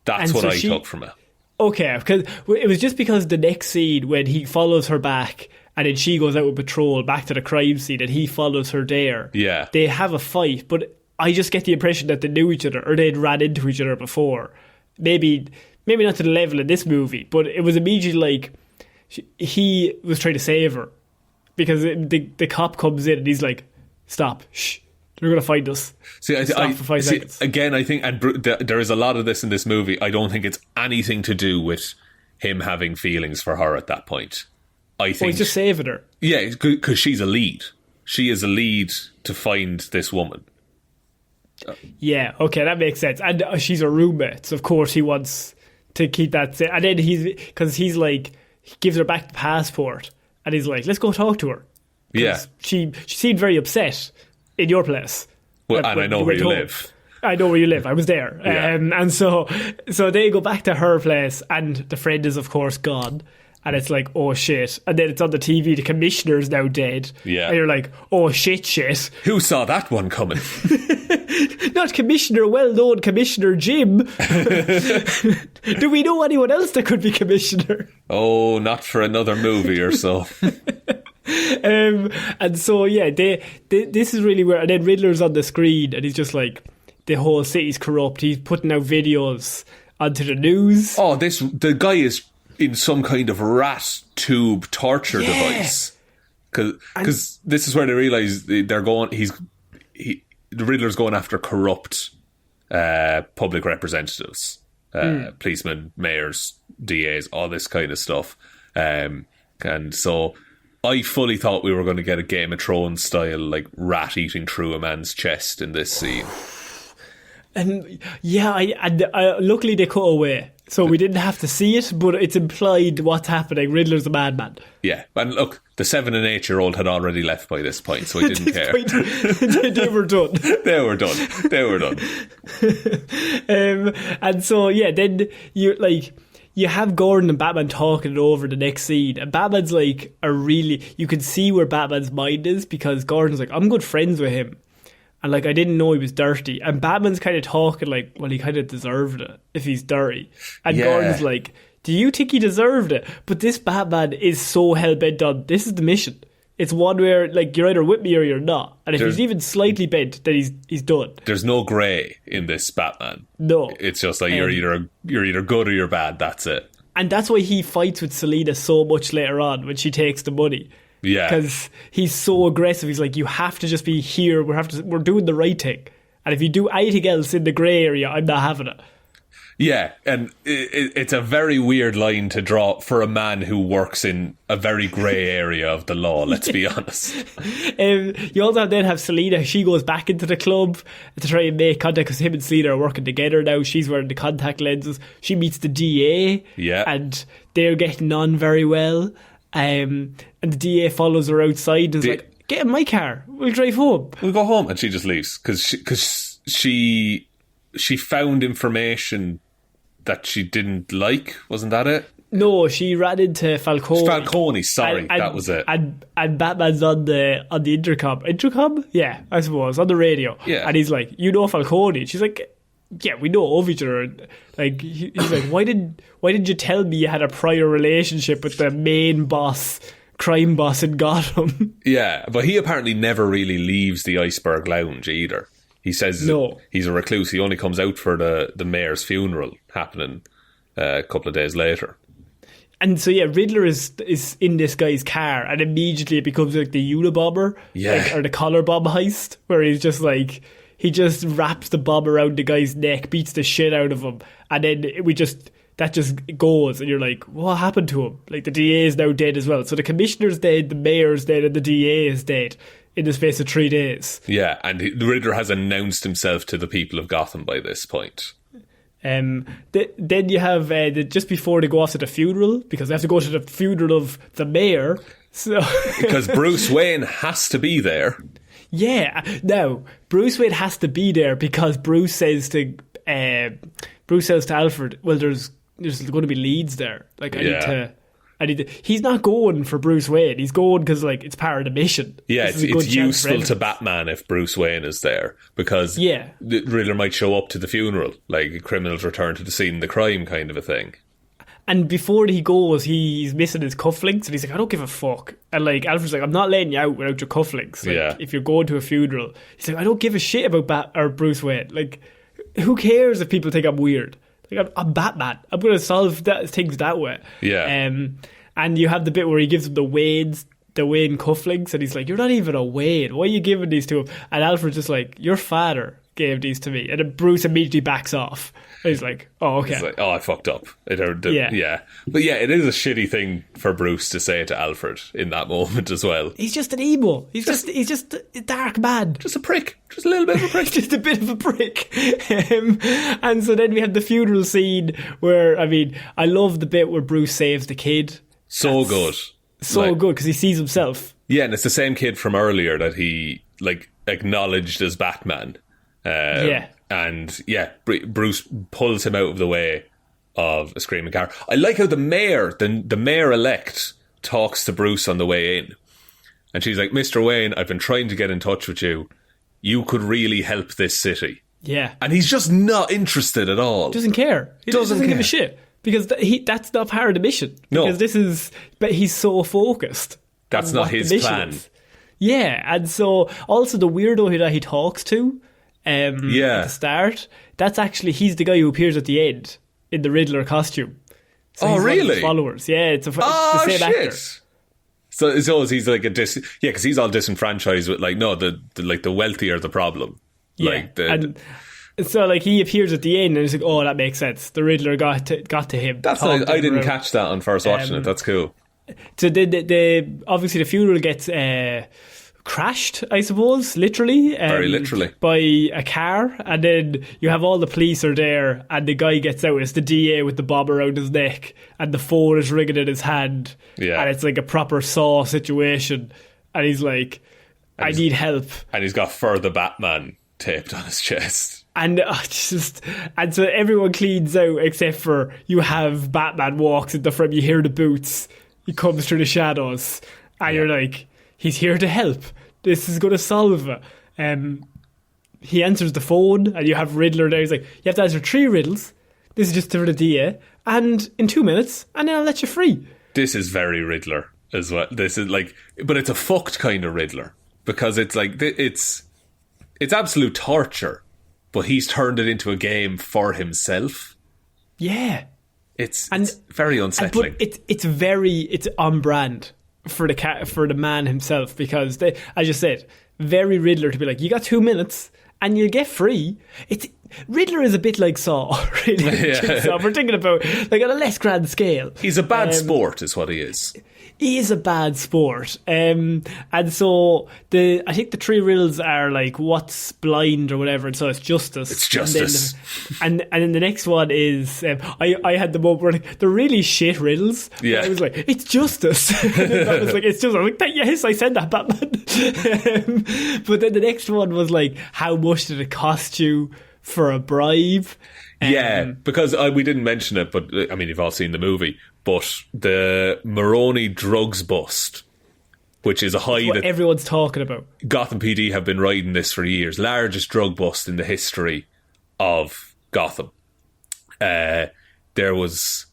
That's what I took from it. Okay, because it was just because the next scene when he follows her back and then she goes out with patrol back to the crime scene and he follows her there. Yeah. They have a fight, but I just get the impression that they knew each other or they'd ran into each other before. Maybe not to the level in this movie, but it was immediately like he was trying to save her because the cop comes in and he's like, stop, shh. They're going to find us. Stop for 5 seconds. Again, I think, and there is a lot of this in this movie. I don't think it's anything to do with him having feelings for her at that point. I think he's just saving her. Yeah, because she's a lead. She is a lead to find this woman. Yeah, okay, that makes sense. And she's a roommate, so of course he wants to keep that. And then because he's like, he gives her back the passport, and he's like, let's go talk to her. Yeah, she seemed very upset. In your place. Well, and I know where you live. I know where you live. I was there. Yeah. And so they go back to her place and the friend is, of course, gone. And it's like, oh, shit. And then it's on the TV, the commissioner's now dead. Yeah. And you're like, oh, shit. Who saw that one coming? Not Commissioner, well-known Commissioner Jim. Do we know anyone else that could be Commissioner? Oh, not for another movie or so. And so yeah, this is really where, and then Riddler's on the screen and he's just like, the whole city's corrupt. He's putting out videos onto the news. Oh, the guy is in some kind of rat tube torture device. Because this is where they realise they're going. The Riddler's going after corrupt public representatives, policemen, mayors, DAs, all this kind of stuff, and so. I fully thought we were going to get a Game of Thrones style, like, rat eating through a man's chest in this scene. And yeah, luckily they cut away, so we didn't have to see it, but it's implied what's happening. Riddler's a madman. Yeah, and look, the 7 and 8 year old had already left by this point, so he didn't care. They were done. They were done. And so yeah, then you have Gordon and Batman talking it over the next scene, and Batman's like you can see where Batman's mind is, because Gordon's like, I'm good friends with him, and like, I didn't know he was dirty, and Batman's kind of talking like, well, he kind of deserved it if he's dirty, and Gordon's like, do you think he deserved it? But this Batman is so hell-bent on, this is the mission. It's one where, like, you're either with me or you're not. And if he's even slightly bent, then he's done. There's no grey in this Batman. No. It's just like you're either good or you're bad. That's it. And that's why he fights with Selina so much later on when she takes the money. Yeah. Because he's so aggressive. He's like, you have to just be here. We're doing the right thing. And if you do anything else in the grey area, I'm not having it. Yeah, and it's a very weird line to draw for a man who works in a very grey area of the law, let's be honest. You also then have Selina. She goes back into the club to try and make contact, because him and Selina are working together now. She's wearing the contact lenses. She meets the DA, and they're getting on very well. And the DA follows her outside and is like, get in my car, we'll drive home. We'll go home. And she just leaves, because she found information that she didn't like, wasn't that it? No, she ran into Falcone. Falcone, sorry, that was it. And Batman's on the intercom. Intercom? Yeah, I suppose, on the radio. Yeah. And he's like, you know Falcone? She's like, yeah, we know of each other. Like, he's like, why did you tell me you had a prior relationship with the main boss, crime boss in Gotham? Yeah, but he apparently never really leaves the Iceberg Lounge either. He says he's a recluse. He only comes out for the mayor's funeral happening a couple of days later. And so yeah, Riddler is in this guy's car, and immediately it becomes like the Unabomber, or the collar bomb heist, where he's just like, he just wraps the bomb around the guy's neck, beats the shit out of him, and then that just goes, and you're like, what happened to him? Like, the DA is now dead as well. So the commissioner's dead, the mayor's dead, and the DA is dead. in the space of 3 days. Yeah, and the Riddler has announced himself to the people of Gotham by this point. Then you have just before they go off to the funeral, because they have to go to the funeral of the mayor. So because Bruce Wayne has to be there. Yeah, now Bruce Wayne has to be there because Bruce says to Alfred, "Well, there's going to be leads there. Like I need to." He's not going for Bruce Wayne. He's going because like it's part of the mission. Yeah, it's useful to Batman if Bruce Wayne is there because the Riddler might show up to the funeral, like criminals return to the scene of the crime kind of a thing. And before he goes, he's missing his cufflinks, and he's like, "I don't give a fuck." And like Alfred's like, "I'm not letting you out without your cufflinks. Like, if you're going to a funeral," he's like, "I don't give a shit about Bruce Wayne. Like, who cares if people think I'm weird? Like, I'm Batman. I'm going to solve things that way." Yeah. And you have the bit where he gives him the Wayne cufflinks, and he's like, "You're not even a Wayne. Why are you giving these to him?" And Alfred's just like, "Your father gave these to me." And then Bruce immediately backs off. And he's like, "Oh, okay." He's like, "Oh, I fucked up." Yeah. But yeah, it is a shitty thing for Bruce to say to Alfred in that moment as well. He's just an emo. He's just a dark man. Just a prick. Just a little bit of a prick. Just a bit of a prick. And so then we have the funeral scene where, I mean, I love the bit where Bruce saves the kid. So good. So good, because he sees himself. Yeah, and it's the same kid from earlier that he like acknowledged as Batman. And Bruce pulls him out of the way of a screaming car. I like how the mayor-elect talks to Bruce on the way in. And she's like, "Mr. Wayne, I've been trying to get in touch with you. You could really help this city." Yeah. And he's just not interested at all. Doesn't care. He doesn't give a shit. Because that's not part of the mission. No. Because but he's so focused. That's not his plan. Yeah, and so also the weirdo that he talks to at the start, that's actually, he's the guy who appears at the end in the Riddler costume. So really? One of his followers. Yeah, it's the same actor. So it's always, he's like because he's all disenfranchised with like, no, the wealthier the problem. Yeah, so like he appears at the end and he's like, "Oh, that makes sense. The Riddler got to him." That's nice. I didn't catch that on first watching it. That's cool. So the obviously the funeral gets crashed, I suppose, literally. Very literally. By a car, and then you have all the police are there, and the guy gets out. It's the DA with the bob around his neck, and the phone is ringing in his hand. Yeah, and it's like a proper Saw situation, and he's like, "I need help," and he's got "For the Batman" taped on his chest. And and so everyone cleans out except for you have Batman walks in the front. You hear the boots. He comes through the shadows, and you're like, he's here to help. This is going to solve it. He answers the phone, and you have Riddler there. He's like, "You have to answer 3 riddles. This is just for the DA, and in 2 minutes, and then I'll let you free." This is very Riddler as well. This is like, but it's a fucked kind of Riddler because it's like it's absolute torture. But he's turned it into a game for himself. Yeah. It's very unsettling. But it's on brand for the man himself, because as you said, very Riddler to be like, "You got 2 minutes and you'll get free." Riddler is a bit like Saw, really. So we're thinking about like on a less grand scale. He's a bad sport, is what he is. He is a bad sport, and so I think the 3 riddles are like what's blind or whatever, and so it's justice. It's justice, and then the next one is I had the moment where like, they're really shit riddles. Yeah, I was like, "It's justice." I was like, "It's just." I'm like, "Yes, I said that, Batman." But then the next one was like, "How much did it cost you for a bribe?" Yeah, because we didn't mention it, but I mean, you've all seen the movie. But the Maroney drugs bust, which is a high what that everyone's talking about. Gotham PD have been riding this for years. Largest drug bust in the history of Gotham. There was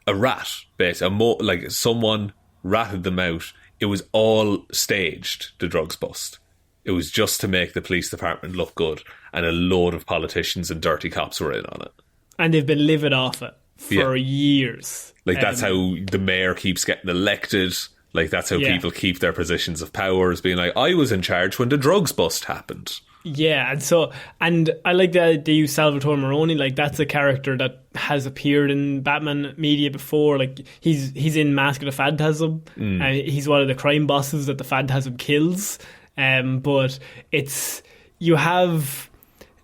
a rat, like someone ratted them out. It was all staged, the drugs bust. It was just to make the police department look good, and a load of politicians and dirty cops were in on it. And they've been living off it for years. Like, that's how the mayor keeps getting elected. Like, that's how people keep their positions of power, is being like, "I was in charge when the drugs bust happened." Yeah, and I like that they use Salvatore Maroni. Like, that's a character that has appeared in Batman media before. Like, he's in Mask of the Phantasm. And he's one of the crime bosses that the Phantasm kills. But it's you have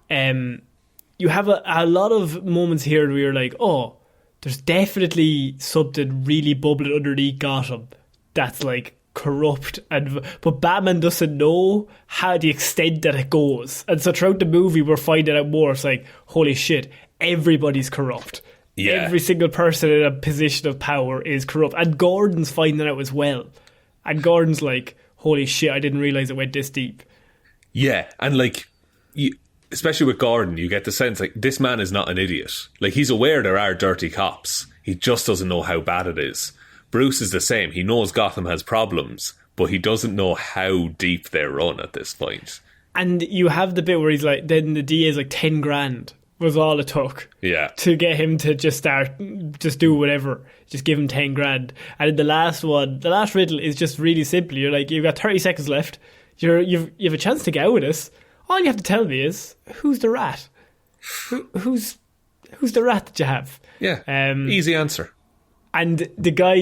a lot of moments here where you're like, oh, there's definitely something really bubbling underneath Gotham that's like corrupt, but Batman doesn't know how the extent that it goes, and so throughout the movie we're finding out more. It's like, holy shit, everybody's corrupt. Every single person in a position of power is corrupt, and Gordon's finding out as well, and Gordon's like, holy shit, I didn't realise it went this deep. Yeah, and like especially with Gordon, you get the sense like this man is not an idiot. Like, he's aware there are dirty cops, he just doesn't know how bad it is. Bruce is the same. He knows Gotham has problems, but he doesn't know how deep they run at this point. And you have the bit where he's like, then the DA's like 10 grand was all it took to get him to just do whatever. Just give him 10 grand. And in the last one, the last riddle is just really simple. You're like, you've got 30 seconds left. You've a chance to get out of this. All you have to tell me is, who's the rat? Who's the rat that you have? Yeah, easy answer. And the guy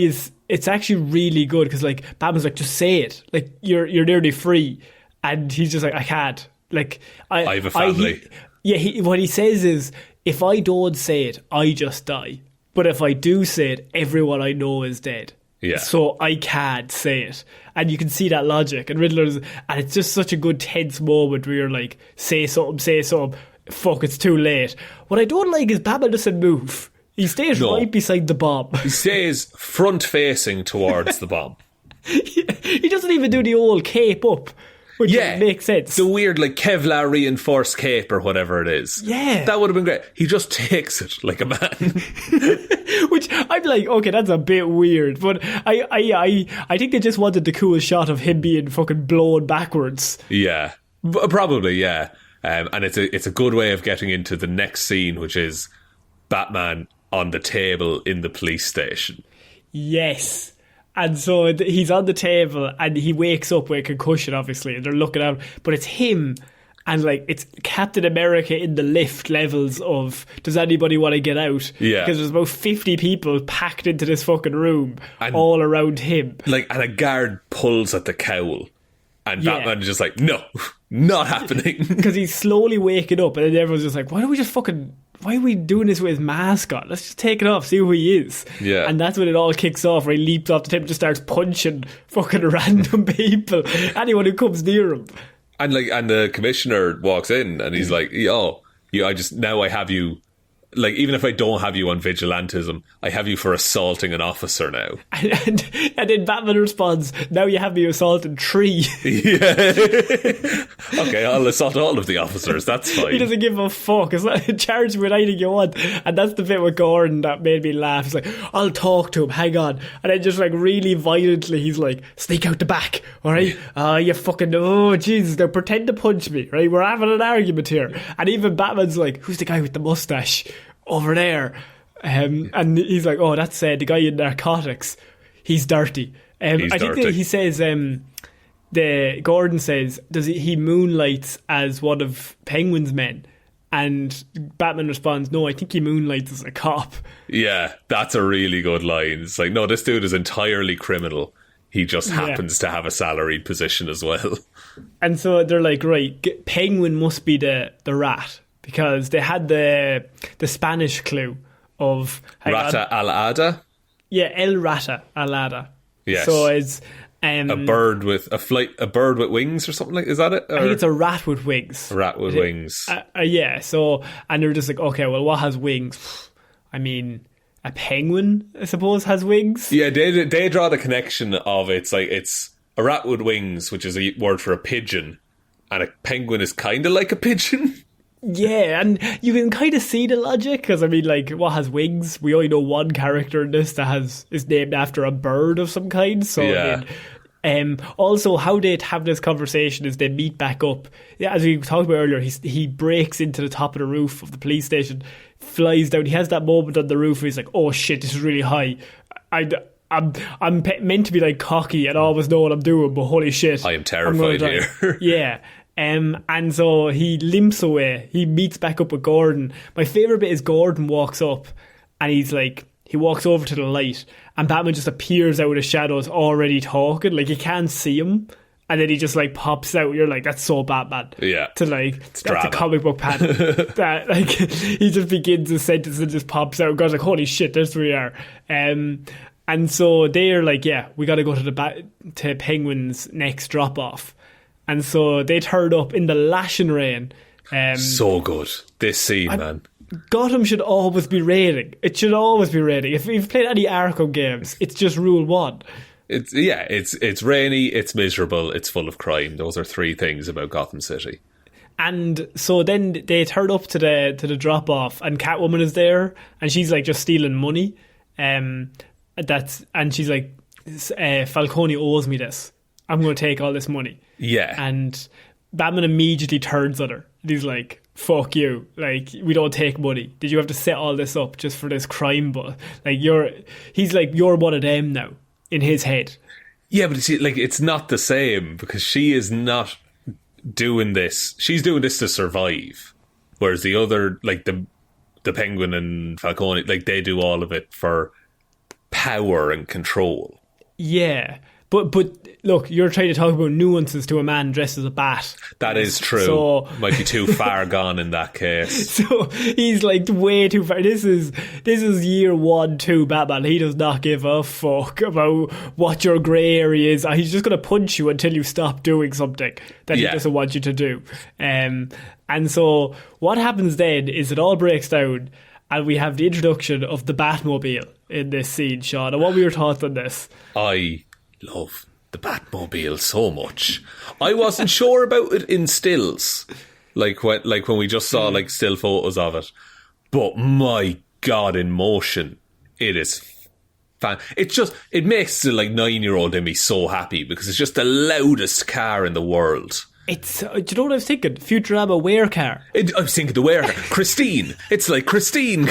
it's actually really good because like Batman's like, just say it, like you're nearly free, and he's just like, I can't. Like I have a family. What he says is, if I don't say it, I just die. But if I do say it, everyone I know is dead. Yeah. So I can't say it. And you can see that logic. And Riddler's, and it's just such a good tense moment where you're like, say something. Fuck, it's too late. What I don't like is Batman doesn't move. He stays right beside the bomb. He stays front-facing towards the bomb. He doesn't even do the old cape up, which makes sense. The weird, like, Kevlar reinforced cape or whatever it is. Yeah. That would have been great. He just takes it like a man. Which, I'm like, okay, that's a bit weird. But I think they just wanted the cool shot of him being fucking blown backwards. Yeah. Probably, yeah. And it's a good way of getting into the next scene, which is Batman on the table in the police station. Yes. And so he's on the table and he wakes up with a concussion, obviously, and they're looking at him, but it's him, and like it's Captain America in the lift levels of, does anybody want to get out? Yeah. Because there's about 50 people packed into this fucking room, and all around him. Like, and a guard pulls at the cowl, and Batman is just like, no, not happening. Because he's slowly waking up, and then everyone's just like, why are we doing this with his mask on? Let's just take it off, see who he is. Yeah. And that's when it all kicks off, where he leaps off the table and just starts punching fucking random people, anyone who comes near him. And the commissioner walks in and he's like, I have you, like, even if I don't have you on vigilantism, I have you for assaulting an officer now. And then Batman responds, now you have me assaulting 3. Yeah. Okay, I'll assault all of the officers, that's fine. He doesn't give a fuck. It's like, charge me with anything you want. And that's the bit with Gordon that made me laugh. He's like, I'll talk to him, hang on. And then just like really violently, he's like, sneak out the back, alright? You fucking, oh Jesus, now pretend to punch me, right? We're having an argument here. And even Batman's like, who's the guy with the mustache over there? And he's like, oh, that's the guy in narcotics. He's dirty. I think that he says, Gordon says, he moonlights as one of Penguin's men? And Batman responds, no, I think he moonlights as a cop. Yeah, that's a really good line. It's like, no, this dude is entirely criminal. He just happens to have a salaried position as well. And so they're like, right, Penguin must be the rat, because they had the Spanish clue of Rata Alada. Yeah, El Rata Alada. Yes. So it's a bird with wings or something like. Is that it? Or? I think it's a rat with wings. A rat with wings. Yeah. So, and they're just like, okay, well, what has wings? I mean, a penguin, I suppose, has wings. Yeah, they draw the connection of it's a rat with wings, which is a word for a pigeon, and a penguin is kind of like a pigeon. Yeah, and you can kind of see the logic, because I mean, like, what has wings? We only know one character in this that is named after a bird of some kind. So yeah. I mean, also how they have this conversation is they meet back up. Yeah, as we talked about earlier, he breaks into the top of the roof of the police station, flies down. He has that moment on the roof where he's like, "Oh shit, this is really high. I'm meant to be like cocky and always know what I'm doing, but holy shit, I am terrified here." Yeah. And so he limps away. He meets back up with Gordon. My favourite bit is Gordon walks up and he's like, he walks over to the light and Batman just appears out of the shadows already talking. Like, you can't see him. and then he just like pops out. You're like, that's so Batman. Yeah. To like, it's that's drama. a comic book pattern. That like he just begins a sentence and just pops out. God's like, holy shit, there's where we are. And so they're like, yeah, we got to go to Penguin's next drop off. And so they turned up in the lashing rain. So good. This scene, man. Gotham should always be raining. It should always be raining. If you've played any Arkham games, it's just rule one. It's rainy, it's miserable, it's full of crime. Those are three things about Gotham City. And so then they turn up to the drop off, and Catwoman is there, and she's like just stealing money. And she's like, Falcone owes me this. I'm going to take all this money. Yeah. And Batman immediately turns on her. And he's like, fuck you. Like, we don't take money. Did you have to set all this up just for this crime? But like, he's like, you're one of them now in his head. Yeah, but it's not the same, because she is not doing this. She's doing this to survive. Whereas the other, like the Penguin and Falcone, like they do all of it for power and control. Yeah. But look, you're trying to talk about nuances to a man dressed as a bat. That is true. So, might be too far gone in that case. So he's like way too far. This is year 1, 2 Batman. He does not give a fuck about what your grey area is. He's just going to punch you until you stop doing something that he doesn't want you to do. And so what happens then is it all breaks down, and we have the introduction of the Batmobile in this scene, Shaun. And what were your thoughts on this? I love the Batmobile so much. I wasn't sure about it in stills, like when we just saw like still photos of it. But my God, in motion, it is fan. It makes the like 9-year-old in me so happy, because it's just the loudest car in the world. It's, do you know what I was thinking? Futurama wear car. I was thinking the wear car. Christine. It's like Christine.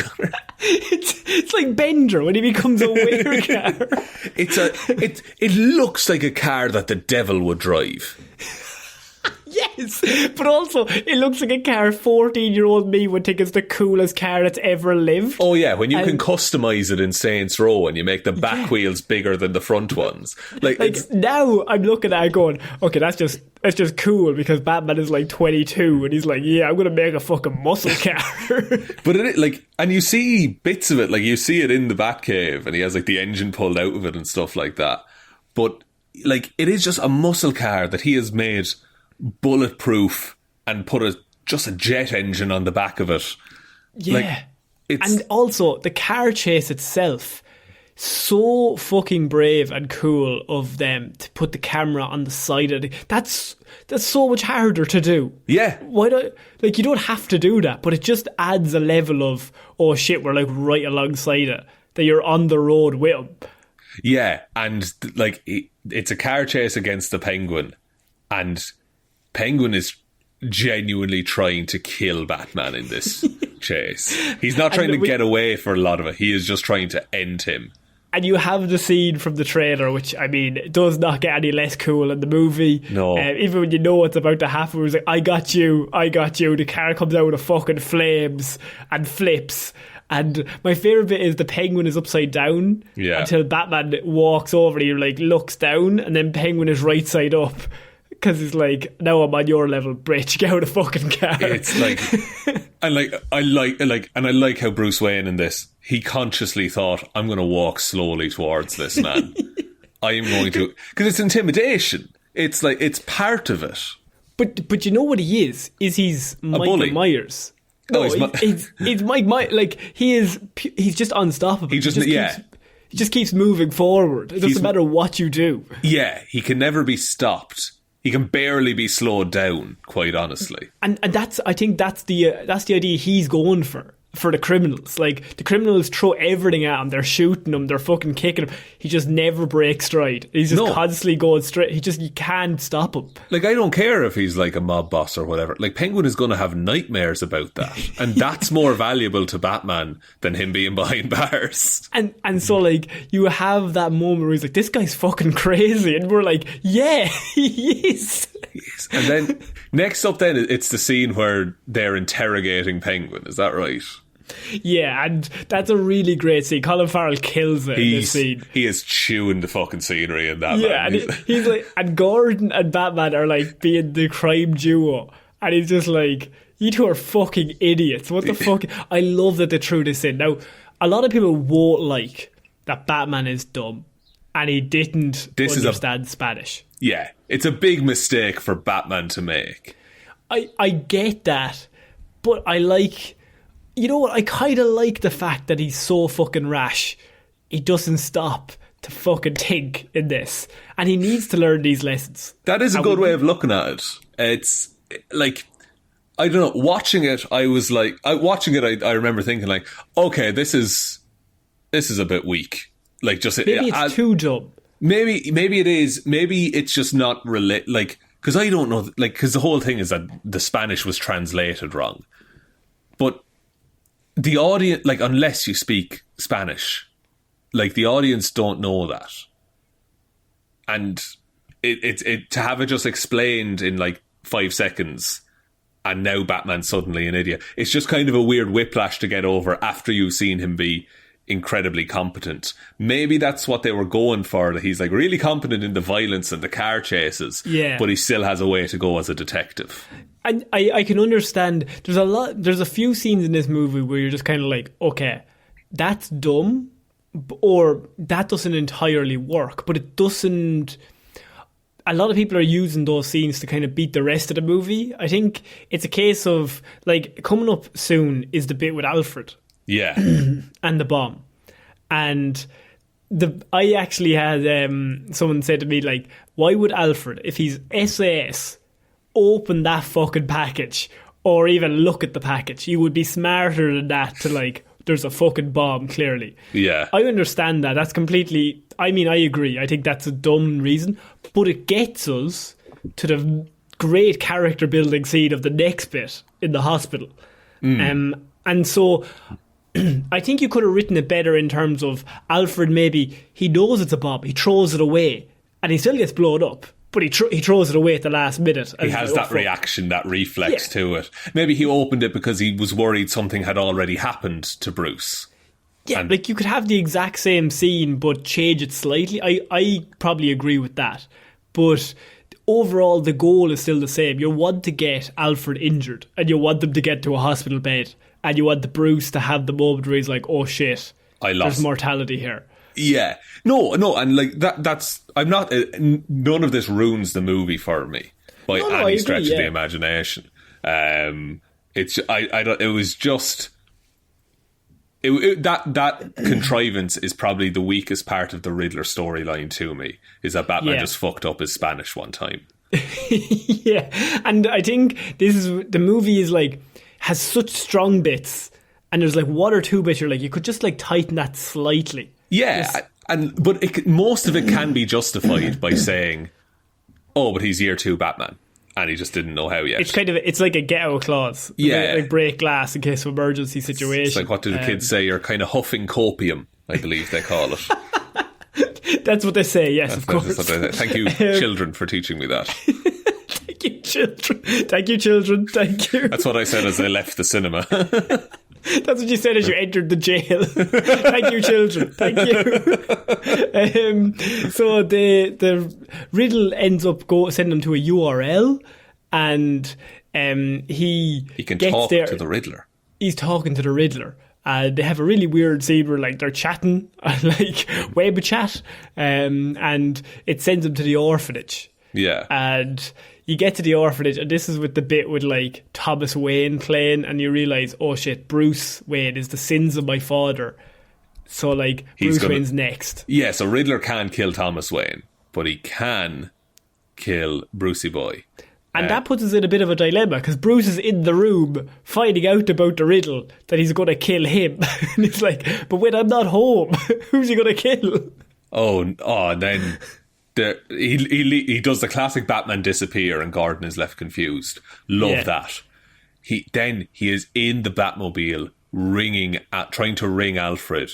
It's like Bender when he becomes a wear car. It looks like a car that the devil would drive. Yes, but also it looks like a car 14-year-old me would think is the coolest car that's ever lived. Oh yeah, when you can customise it in Saints Row and you make the back wheels bigger than the front ones. Like now I'm looking at it going, okay, that's just cool, because Batman is like 22 and he's like, yeah, I'm going to make a fucking muscle car. But and you see bits of it, like you see it in the Batcave and he has like the engine pulled out of it and stuff like that. But like it is just a muscle car that he has made bulletproof and put just a jet engine on the back of it. Yeah. And also the car chase itself, so fucking brave and cool of them to put the camera on the side of it. That's so much harder to do. Yeah. You don't have to do that, but it just adds a level of, oh shit, we're like right alongside it, that you're on the road with them. Yeah, and like it's a car chase against the Penguin, and Penguin is genuinely trying to kill Batman in this chase. He's not trying to get away for a lot of it. He is just trying to end him. And you have the scene from the trailer, which, I mean, does not get any less cool in the movie. No. Even when you know what's about to happen, where it's like, I got you. The car comes out of fucking flames and flips. And my favourite bit is the Penguin is upside down until Batman walks over and he like looks down, and then Penguin is right side up. Because it's like, now I'm on your level, bitch, get out of the fucking car. It's like, I like how Bruce Wayne in this, he consciously thought, I'm going to walk slowly towards this man. I am going to, because it's intimidation. It's like, it's part of it. But you know what he is? He's Michael Myers. No, he's Mike Myers. Like, he's just unstoppable. He just keeps moving forward. It doesn't matter what you do. Yeah, he can never be stopped. He can barely be slowed down, quite honestly. And I think that's the idea he's going for the criminals. Like, the criminals throw everything at him. They're shooting him. They're fucking kicking him. He just never breaks stride. He's just constantly going straight. You can't stop him. Like, I don't care if he's like a mob boss or whatever. Like, Penguin is going to have nightmares about that. And that's more valuable to Batman than him being behind bars. And so, like, you have that moment where he's like, this guy's fucking crazy. And we're like, yeah, he is. Yes. And then, next up then, it's the scene where they're interrogating Penguin. Is that right? Yeah, and that's a really great scene. Colin Farrell kills it in this scene. He is chewing the fucking scenery in that. Yeah, man. and he's like, and Gordon and Batman are like being the crime duo, and he's just like, you two are fucking idiots. What the fuck? I love that they threw this in. Now, a lot of people won't like that Batman is dumb and he didn't understand Spanish. Yeah, it's a big mistake for Batman to make. I get that, but I like... You know what? I kind of like the fact that he's so fucking rash. He doesn't stop to fucking think in this. And he needs to learn these lessons. That is a good way of looking at it. It's like, I don't know, watching it, I was like... I remember thinking like, okay, this is a bit weak. Like, just... Maybe it's too dumb. Maybe it is. Maybe it's just not... Like, because I don't know... Like, because the whole thing is that the Spanish was translated wrong. But... the audience, like, unless you speak Spanish, like, the audience don't know that. And it to have it just explained in like 5 seconds, and now Batman's suddenly an idiot. It's just kind of a weird whiplash to get over after you've seen him be incredibly competent. Maybe that's what they were going for, that he's like really competent in the violence and the car chases, but he still has a way to go as a detective. And I can understand. There's a few scenes in this movie where you're just kind of like, okay, that's dumb, or that doesn't entirely work. But it doesn't. A lot of people are using those scenes to kind of beat the rest of the movie. I think it's a case of, like, coming up soon is the bit with Alfred. Yeah. And the bomb. And I actually had someone say to me, like, why would Alfred, if he's SAS, open that fucking package or even look at the package? You would be smarter than that to, like, there's a fucking bomb, clearly. Yeah. I understand that. That's completely... I mean, I agree. I think that's a dumb reason. But it gets us to the great character building scene of the next bit in the hospital. And so... I think you could have written it better in terms of Alfred, maybe he knows it's a bomb, he throws it away, and he still gets blown up, but he throws it away at the last minute. He has that reaction, that reflex to it. Maybe he opened it because he was worried something had already happened to Bruce. Yeah, like you could have the exact same scene but change it slightly. I probably agree with that. But overall, the goal is still the same. You want to get Alfred injured, and you want them to get to a hospital bed. And you want the Bruce to have the moment where he's like, oh shit, there's mortality here. Yeah. No, and like that's... I'm not... none of this ruins the movie for me by any stretch of the imagination. It's... it was just... that contrivance is probably the weakest part of the Riddler storyline to me, is that Batman just fucked up his Spanish one time. Yeah. And I think the movie is like... has such strong bits, and there's like one or two bits you're like, you could just like tighten that slightly. Yeah, but most of it can be justified by saying, oh, but he's year 2 Batman, and he just didn't know how yet. It's like a get-out clause. Yeah. Like break glass in case of emergency situation. It's like, what do the kids say? You're kind of huffing copium, I believe they call it. That's what they say, yes, of course. Thank you, children, for teaching me that. Thank you, children. Thank you. That's what I said as I left the cinema. That's what you said as you entered the jail. Thank you, children. Thank you. So the Riddle ends up sending them to a URL, and he can gets talk there. to the Riddler. He's talking to the Riddler. They have a really weird scene where like they're chatting, like web chat, and it sends them to the orphanage. Yeah. And you get to the orphanage, and this is with the bit with like Thomas Wayne playing, and you realise, oh shit, Bruce Wayne is the sins of my father. So like Bruce Wayne's next. Yeah, so Riddler can't kill Thomas Wayne, but he can kill Brucey Boy. And that puts us in a bit of a dilemma, because Bruce is in the room finding out about the riddle that he's going to kill him. And he's like, but when I'm not home, who's he going to kill? Oh, then... He does the classic Batman disappear and Gordon is left confused. Love that. He is in the Batmobile trying to ring Alfred,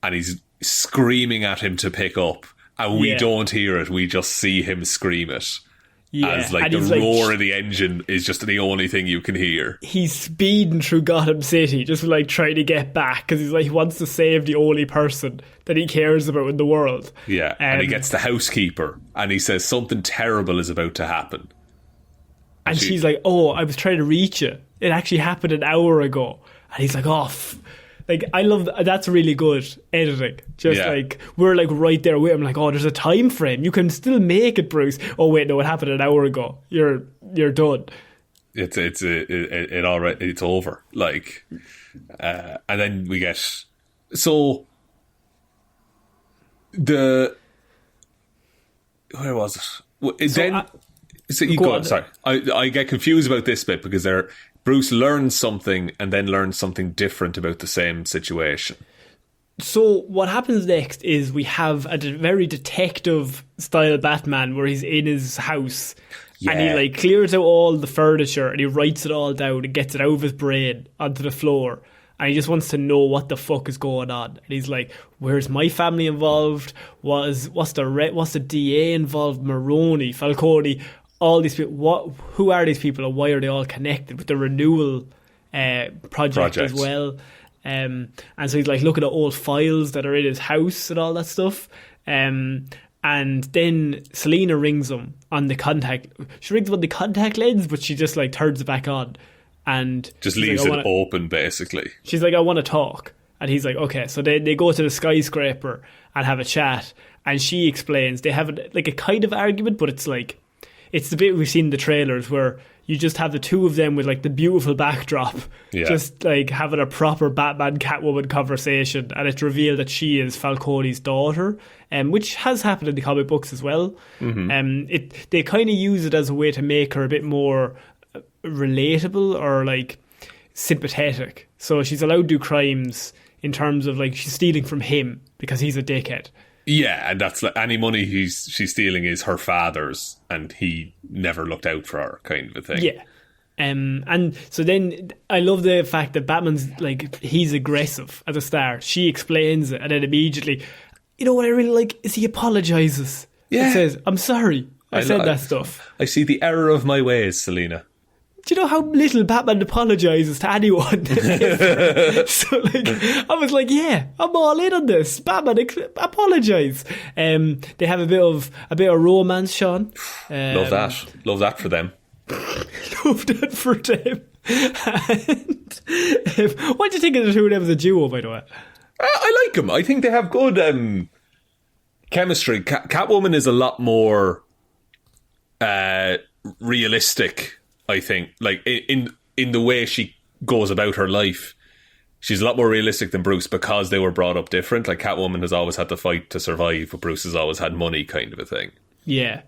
and he's screaming at him to pick up, and we don't hear it, we just see him scream it. as like the roar of the engine is just the only thing you can hear. He's speeding through Gotham City, just like trying to get back because he's like, he wants to save the only person that he cares about in the world. Yeah, and he gets the housekeeper and he says something terrible is about to happen. And she's like, oh, I was trying to reach you. It actually happened an hour ago. And he's like, oh, like, I love that's really good editing. Just like, we're like right there with him, like, oh, there's a time frame. You can still make it, Bruce. Oh wait, no, it happened an hour ago. You're done. It's over. Like, and then we get where was it? Sorry, I get confused about this bit because Bruce learns something and then learns something different about the same situation. So what happens next is we have a very detective style Batman where he's in his house and he like clears out all the furniture and he writes it all down and gets it out of his brain onto the floor, and he just wants to know what the fuck is going on. And he's like, where's my family involved? What's the DA involved? Maroney, Falcone, all these people. Who are these people and why are they all connected with the renewal project as well? And so he's like looking at old files that are in his house and all that stuff. And then Selena rings him on the contact. She rings him on the contact lens, but she just like turns it back on and just leaves it open. Basically, she's like, I want to talk, and he's like, okay. So they go to the skyscraper and have a chat, and she explains they have like a kind of argument, but it's like. It's the bit we've seen in the trailers where you just have the two of them with like the beautiful backdrop, just like having a proper Batman Catwoman conversation, and it's revealed that she is Falcone's daughter, which has happened in the comic books as well. They kind of use it as a way to make her a bit more relatable or like sympathetic. So she's allowed to do crimes in terms of like she's stealing from him because he's a dickhead. Yeah, and that's like any money she's stealing is her father's, and he never looked out for her, kind of a thing. Yeah. And so then I love the fact that Batman's like, he's aggressive at the start. She explains it, and then immediately, you know what I really like is he apologises. Yeah. He says, I'm sorry. I said that stuff. I see the error of my ways, Selena. Do you know how little Batman apologises to anyone? So like, I was like, yeah, I'm all in on this. Batman, apologise. They have a bit of romance, Shaun. Love that for them. Love that for them. And, what do you think of the two of them as a duo, by the way? I like them. I think they have good chemistry. Catwoman is a lot more realistic. I think, like in the way she goes about her life, she's a lot more realistic than Bruce because they were brought up different. Like Catwoman has always had to fight to survive, but Bruce has always had money, kind of a thing. Yeah,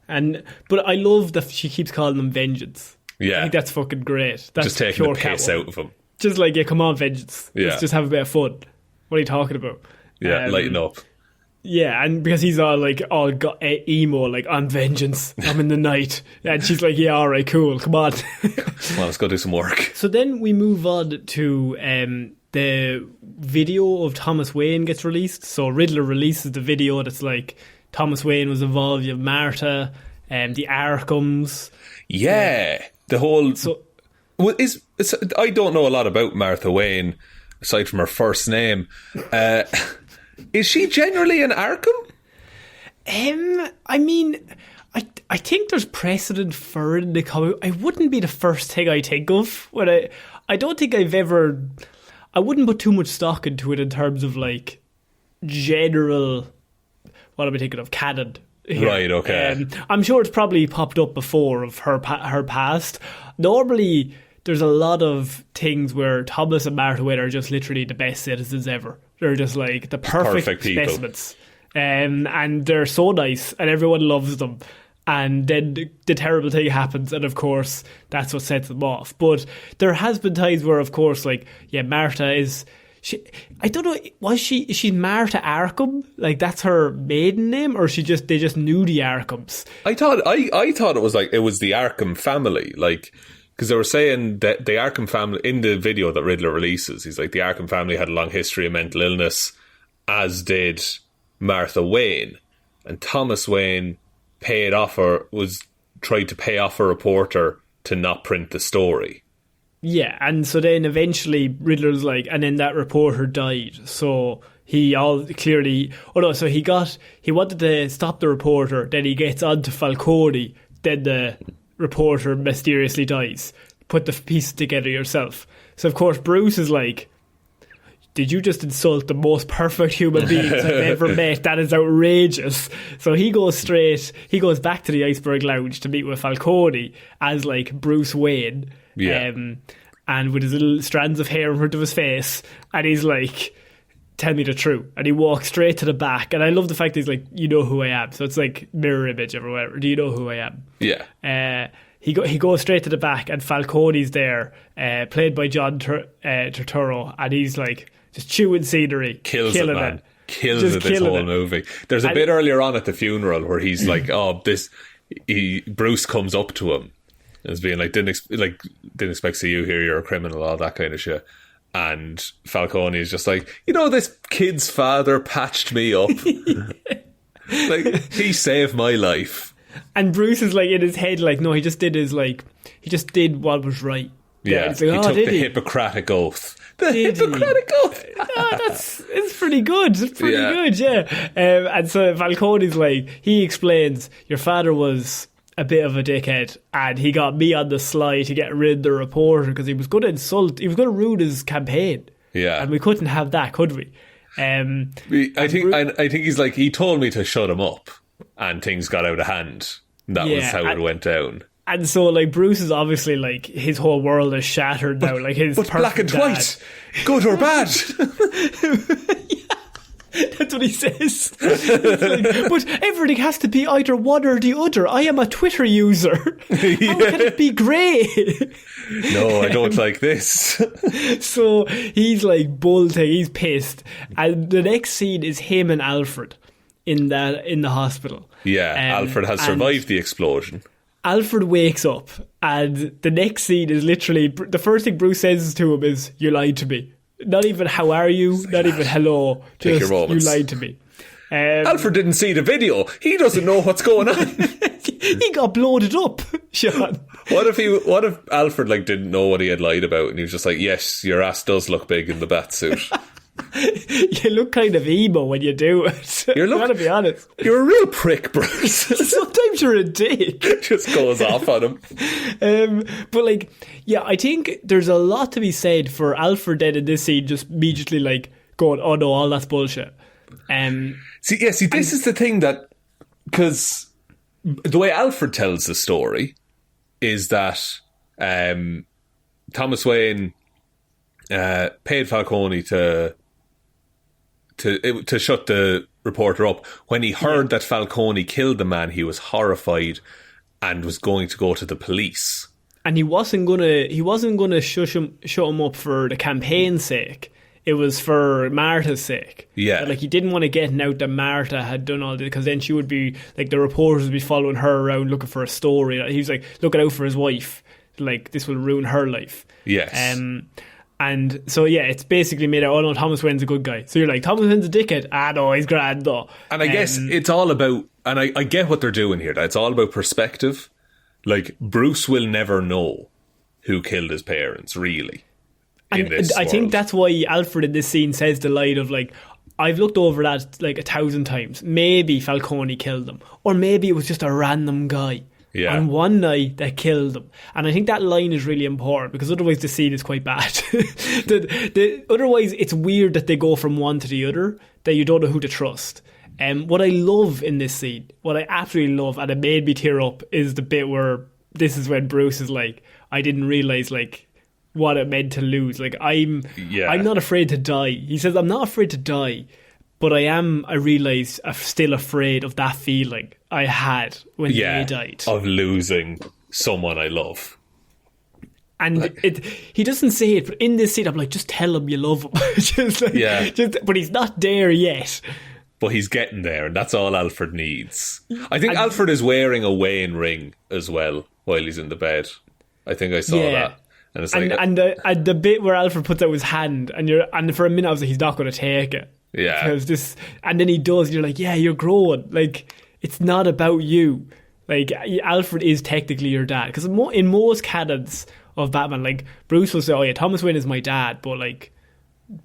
but I love that she keeps calling them Vengeance. Yeah, I think that's fucking great. That's just taking the piss out of him. Just like, yeah, come on, Vengeance. Yeah, let's just have a bit of fun. What are you talking about? Yeah, lighten up. Yeah, and because he's all got emo, like, I'm vengeance, I'm in the night. And she's like, yeah, alright, cool, come on. Well, let's go do some work. So then we move on to the video of Thomas Wayne gets released. So Riddler releases the video that's like, Thomas Wayne was involved, you have Martha, the Arkhams. Yeah, the whole... I don't know a lot about Martha Wayne, aside from her first name. Is she generally an Arkham? I mean, I think there's precedent for it in the comic. I wouldn't be the first thing I think of when I don't think I've ever. I wouldn't put too much stock into it in terms of like general. What am I thinking of? Canon. Here. Right. Okay. I'm sure it's probably popped up before of her past. Normally, there's a lot of things where Thomas and Martha Wayne are just literally the best citizens ever. They're just like the perfect specimens. And they're so nice and everyone loves them. And then the terrible thing happens, and of course, that's what sets them off. But there has been times where, of course, like, yeah, Martha is... I don't know, is she Martha Arkham? Like, that's her maiden name? Or they just knew the Arkhams? I thought it was like, it was the Arkham family, like... Because they were saying that the Arkham family, in the video that Riddler releases, he's like, the Arkham family had a long history of mental illness, as did Martha Wayne. And Thomas Wayne paid off, or was tried to pay off a reporter to not print the story. Yeah, and so then eventually Riddler's like, and then that reporter died. So he wanted to stop the reporter. Then he gets on to Falcone. Then the reporter mysteriously dies. Put the pieces together yourself. So of course Bruce is like, did you just insult the most perfect human beings I've ever met? That is outrageous. So he goes back to the Iceberg Lounge to meet with Falcone as like Bruce Wayne. Yeah. And with his little strands of hair in front of his face. And he's like, tell me the truth. And he walks straight to the back. And I love the fact that he's like, you know who I am. So it's like mirror image or whatever. Do you know who I am? Yeah. He goes straight to the back and Falcone's there, played by John Turturro. And he's like, just chewing scenery. Killing it. Kills it this whole movie. There's a bit earlier on at the funeral where he's like, Bruce comes up to him as being like, didn't expect to see you here, you're a criminal, all that kind of shit. And Falcone is just like, this kid's father patched me up. Like, he saved my life. And Bruce is like in his head like, no, he just did what was right. Yeah, like, he took the Hippocratic Oath. Hippocratic Oath. It's pretty good. It's pretty good, yeah. And so Falcone's like, he explains, your father was a bit of a dickhead and he got me on the sly to get rid of the reporter because he was going to ruin his campaign. Yeah. And we couldn't have that, could we? I think he's like, he told me to shut him up and things got out of hand. That was how it went down. And so, like, Bruce is obviously, like, his whole world is shattered now. Like, his but black and white, good or bad. That's what he says. Like, but everything has to be either one or the other. I am a Twitter user. How can it be grey? No, I don't like this. So he's like bolting. He's pissed. And the next scene is him and Alfred in the hospital. Yeah, Alfred has survived the explosion. Alfred wakes up, and the next scene is literally the first thing Bruce says to him is, "You lied to me." Not even "How are you?" Not even "Hello." Just "You lied to me." Alfred didn't see the video. He doesn't know what's going on. He got bloated up, Shaun. What if Alfred didn't know what he had lied about, and he was just like, "Yes, your ass does look big in the bat suit." You look kind of emo when you do it. You gotta be honest. You're a real prick, Bruce. Sometimes you're a dick. Just goes off on him. But I think there's a lot to be said for Alfred then in this scene just immediately going, "Oh no, all that's bullshit." See, this is the thing that, because the way Alfred tells the story is that Thomas Wayne paid Falcone to shut the reporter up. When he heard that Falcone killed the man, he was horrified and was going to go to the police. And he wasn't gonna shut him up for the campaign's sake. It was for Martha's sake. Yeah. He didn't want to get out that Martha had done all this, because then she would be, the reporters would be following her around looking for a story. He was looking out for his wife. This will ruin her life. Yes. And so, it's basically made out, oh no, Thomas Wayne's a good guy. So you're like, Thomas Wayne's a dickhead. Ah no, he's grand though. And I guess it's all about, and I get what they're doing here, that it's all about perspective. Bruce will never know who killed his parents, really. And I think that's why Alfred in this scene says the line of I've looked over that 1,000 times. Maybe Falcone killed them, or maybe it was just a random guy on one night that killed them. And I think that line is really important, because otherwise the scene is quite bad. Otherwise it's weird that they go from one to the other, that you don't know who to trust. What I love in this scene, what I absolutely love, and it made me tear up, is the bit where this is when Bruce is like, I didn't realise what it meant to lose. I'm not afraid to die. He says, I'm not afraid to die, but I realise I'm still afraid of that feeling I had when they died. Of losing someone I love. And he doesn't say it, but in this scene I'm like, just tell him you love him. But he's not there yet. But he's getting there, and that's all Alfred needs. I think Alfred is wearing a Wayne ring as well while he's in the bed. I think I saw that. And it's and the bit where Alfred puts out his hand, and for a minute I was like, he's not going to take it. Yeah. And then he does, and you're like, yeah, you're growing. It's not about you. Like, Alfred is technically your dad. Because in most canons of Batman, like, Bruce will say, oh yeah, Thomas Wayne is my dad, but like,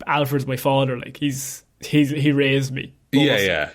Alfred's my father. Like, he raised me. Yeah,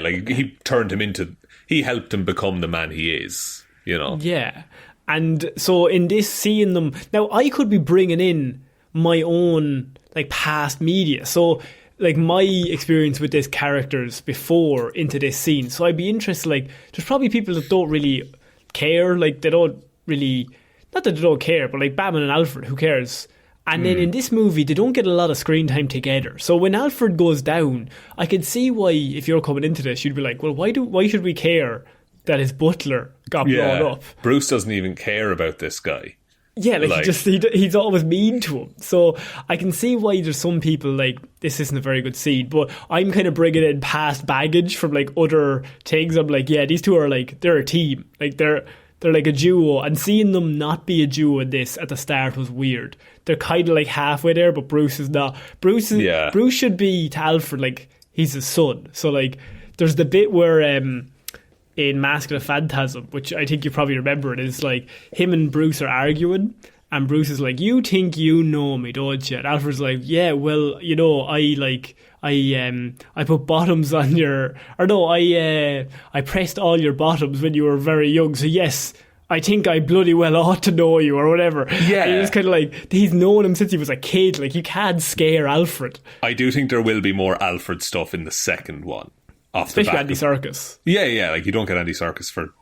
like, he helped him become the man he is, you know? Yeah. And so in this, seeing them... Now, I could be bringing in my own, like, past media. So, like, my experience with these characters before into this scene. So I'd be interested, like, there's probably people that don't really care. Like, they don't really... Not that they don't care, but, like, Batman and Alfred, who cares? And then in this movie, they don't get a lot of screen time together. So when Alfred goes down, I can see why, if you're coming into this, you'd be like, well, why should we care that his butler got brought up? Bruce doesn't even care about this guy. Yeah, like he's always mean to him. So I can see why there's some people like, this isn't a very good scene. But I'm kind of bringing in past baggage from like other things. I'm like, yeah, these two are like, they're a team. Like they're like a duo, and seeing them not be a duo in this at the start was weird. They're kind of like halfway there, but Bruce is not. Bruce should be to Alfred like he's his son. So like, there's the bit where in Mask of the Phantasm, which I think you probably remember, it is like him and Bruce are arguing, and Bruce is like, "You think you know me, don't you?" And Alfred's like, "Yeah, well, you know, I put bottoms on your, or no, I pressed all your bottoms when you were very young. So yes, I think I bloody well ought to know you," or whatever. Yeah, and he's kind of like, he's known him since he was a kid. Like, you can't scare Alfred. I do think there will be more Alfred stuff in the second one. Especially Andy Serkis. Yeah, like you don't get Andy Serkis for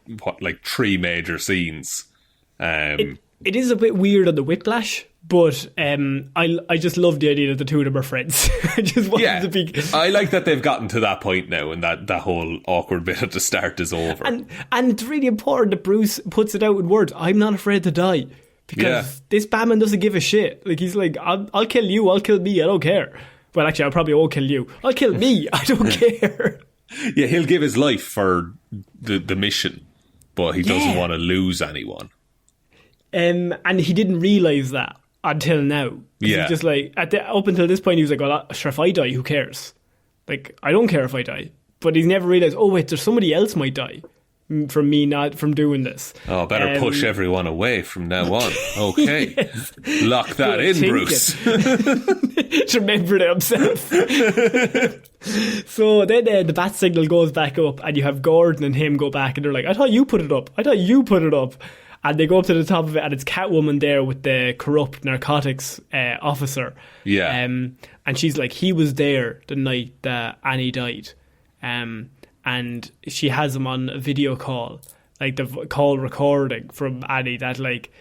like 3 major scenes. It is a bit weird on the Whiplash, but I just love the idea that the two of them are friends. I just want them to be. I like that they've gotten to that point now, and that whole awkward bit at the start is over. And it's really important that Bruce puts it out in words. I'm not afraid to die, because this Batman doesn't give a shit. Like, he's like, I'll kill you, I'll kill me, I don't care. Well, actually, I probably won't kill you. I'll kill me, I don't care. Yeah, he'll give his life for the mission, but he doesn't want to lose anyone. And he didn't realise that until now. Yeah. He's just like, up until this point, he was like, well, sure, if I die, who cares? Like, I don't care if I die. But he's never realised, oh, wait, there's somebody else might die from me from doing this. Oh, better push everyone away from now on. Okay. Yes. Lock that in, Bruce. Just remembered it himself. So then the bat signal goes back up, and you have Gordon and him go back, and they're like, I thought you put it up. And they go up to the top of it, and it's Catwoman there with the corrupt narcotics officer. Yeah. And she's like, he was there the night that Annie died. And she has him on a video call, like the call recording from Annie, that like,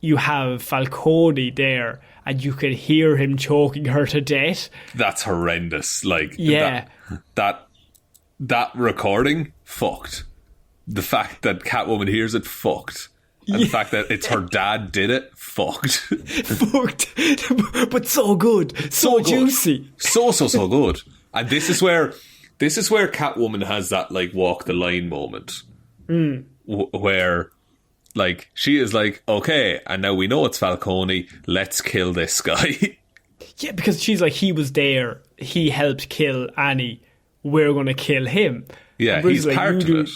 you have Falcone there and you can hear him choking her to death. That's horrendous. Like, that recording, fucked. The fact that Catwoman hears it, fucked. And the fact that it's her dad did it, fucked. Fucked. But so good. So juicy. So good. And this is where Catwoman has that like walk the line moment. Where like she is like, okay, and now we know it's Falcone, let's kill this guy. Yeah, because she's like, he was there, he helped kill Annie, we're gonna kill him. Yeah, he's like, part of it.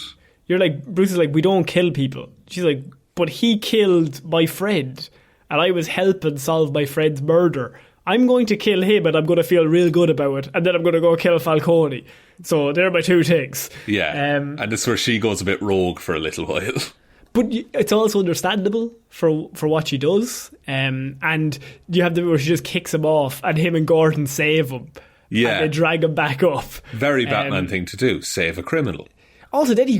You're like, Bruce is like, we don't kill people. She's like, but he killed my friend, and I was helping solve my friend's murder. I'm going to kill him, and I'm going to feel real good about it, and then I'm going to go kill Falcone. So they're my two things. Yeah, and this is where she goes a bit rogue for a little while. But it's also understandable for what she does. And you have the bit where she just kicks him off, and him and Gordon save him. Yeah, and they drag him back up. Very Batman thing to do: save a criminal. Also, then he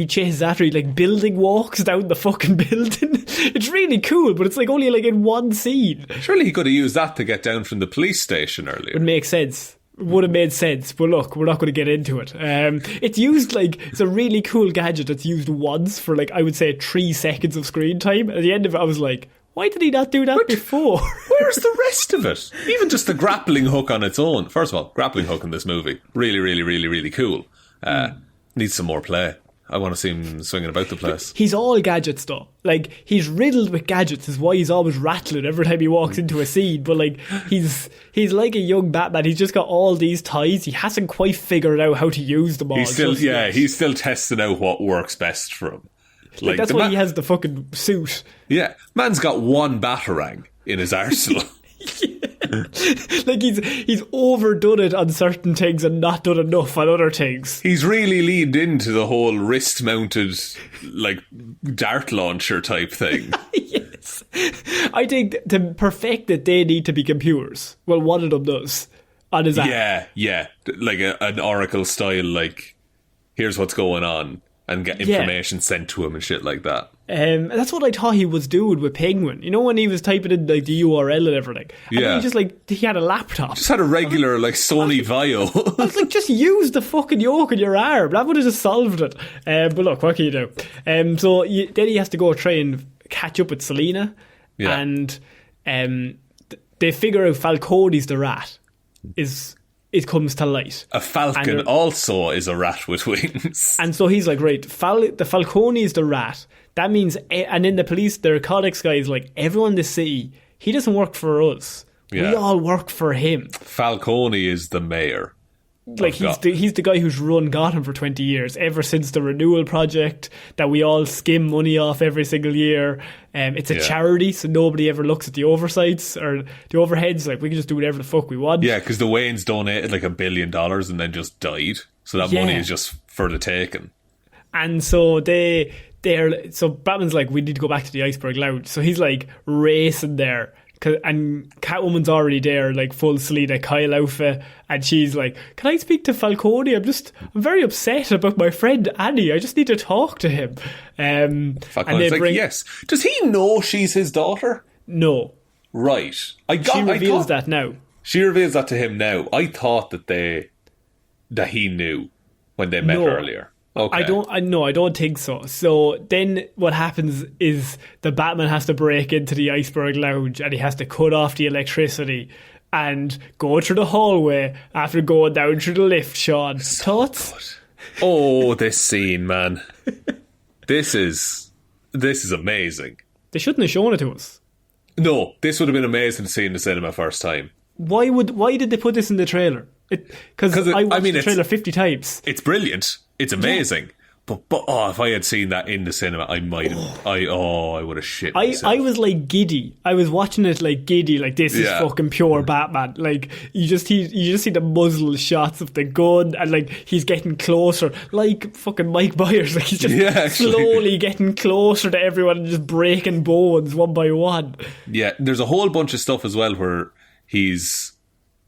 chases after, he like building walks down the fucking building. It's really cool, but it's like only like in one scene. Surely he could have used that to get down from the police station earlier. It would make sense. It would have made sense, but look, we're not going to get into it. It's used like, it's a really cool gadget that's used once for like, I would say 3 seconds of screen time. At the end of it, I was like, why did he not do that before? Where's the rest of it? Even just the grappling hook on its own. First of all, grappling hook in this movie, really, really, really, really cool. Needs some more play. I want to see him swinging about the place. He's all gadgets though. Like, he's riddled with gadgets, is why he's always rattling every time he walks into a scene. But like, he's like a young Batman. He's just got all these ties. He hasn't quite figured out how to use them all. He's still testing out what works best for him. Like that's why he has the fucking suit. Yeah, man's got one Batarang in his arsenal. Like he's overdone it on certain things and not done enough on other things. He's really leaned into the whole wrist-mounted, like, dart launcher type thing. Yes. I think to perfect it, they need to be computers. Well, one of them does on his app. Yeah. Like an Oracle style, like, here's what's going on, and get information sent to him and shit like that. That's what I thought he was doing with Penguin. You know, when he was typing in like the URL and everything. And he had a laptop. Just had a regular like Sony Vaio. I was like, just use the fucking yoke in your arm. That would have just solved it. But look, what can you do? Then he has to go try and catch up with Selena. Yeah. And they figure out Falcone's the rat. It comes to light. A falcon also is a rat with wings. And so he's like, right, the Falcone is the rat. That means, and then the police, the narcotics guy is like, everyone in the city, he doesn't work for us. Yeah. We all work for him. Falcone is the mayor. Like, he's the guy who's run Gotham for 20 years, ever since the renewal project that we all skim money off every single year. It's a charity, so nobody ever looks at the oversights or the overheads. Like, we can just do whatever the fuck we want. Yeah, because the Waynes donated like $1 billion and then just died. So that money is just for the taking. And so so Batman's like, we need to go back to the Iceberg Lounge. So he's like racing there. And Catwoman's already there, like full Selena Kyle outfit, and she's like, "Can I speak to Falcone? I'm very upset about my friend Annie. I just need to talk to him." Falcone's like, "Yes." Does he know she's his daughter? No. Right. She reveals that now. She reveals that to him now. I thought that he knew when they met earlier. Okay. I don't think so. So then what happens is the Batman has to break into the Iceberg Lounge and he has to cut off the electricity and go through the hallway after going down through the lift, Shaun. Thoughts? Good. Oh, this scene, man. This is amazing. They shouldn't have shown it to us. No, this would have been amazing to see in the cinema first time. Why did they put this in the trailer? Because I watched the trailer 50 times. It's brilliant. It's amazing. Yeah. But if I had seen that in the cinema, I might have. I would have shit myself. I was like giddy. I was watching it like giddy. Like, this is fucking pure Batman. Like, you just see the muzzle shots of the gun, and like he's getting closer, like fucking Mike Myers. Like, he's just slowly getting closer to everyone and just breaking bones one by one. Yeah, there's a whole bunch of stuff as well where he's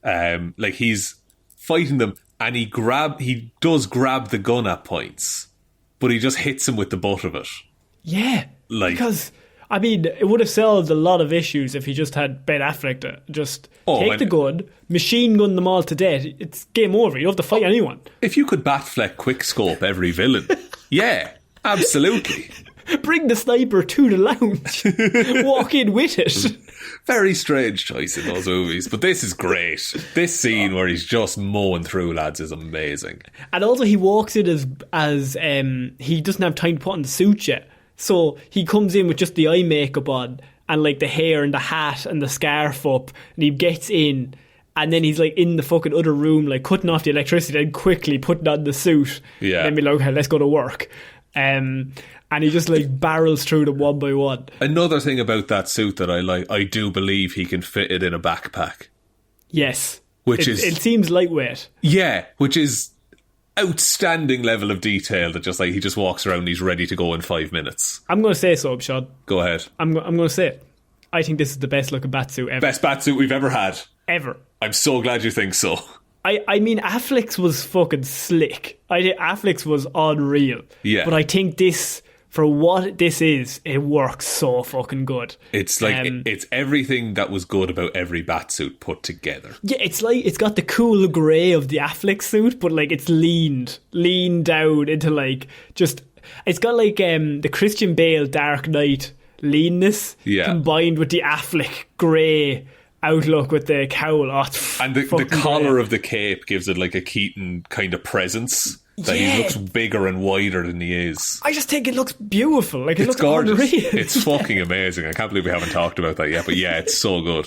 fighting them, and he does grab the gun at points, but he just hits him with the butt of it. Yeah, because I mean, it would have solved a lot of issues if he just had Ben Affleck to just take the gun, machine gun them all to death. It's game over. You don't have to fight anyone. If you could Batfleck quickscope every villain, yeah, absolutely. Bring the sniper to the lounge. Walk in with it. Very strange choice in those movies, but this is great. This scene where he's just mowing through lads is amazing. And also he walks in as he doesn't have time to put on the suit yet. So he comes in with just the eye makeup on and like the hair and the hat and the scarf up, and he gets in, and then he's like in the fucking other room, like cutting off the electricity and quickly putting on the suit. Yeah. And then be like, okay, let's go to work. And he just like barrels through them one by one. Another thing about that suit that I like, I do believe he can fit it in a backpack. Yes. It seems lightweight. Yeah, which is outstanding level of detail that just like he just walks around and he's ready to go in 5 minutes. I'm going to say so, Shaun. Go ahead. I'm going to say it. I think this is the best looking Batsuit ever. Best Batsuit we've ever had. Ever. I'm so glad you think so. I mean, Affleck's was fucking slick. Affleck's was unreal. Yeah. But I think this, for what this is, it works so fucking good. It's like, it's everything that was good about every Batsuit put together. Yeah, it's like, it's got the cool grey of the Affleck suit, but like it's leaned down into like, just, it's got like the Christian Bale Dark Knight leanness combined with the Affleck grey outlook with the cowl. Oh, and the collar of the cape gives it like a Keaton kind of presence. that he looks bigger and wider than he is. I just think it looks beautiful. Like, it looks gorgeous. unreal. It's fucking amazing. I can't believe we haven't talked about that yet. But yeah, it's so good.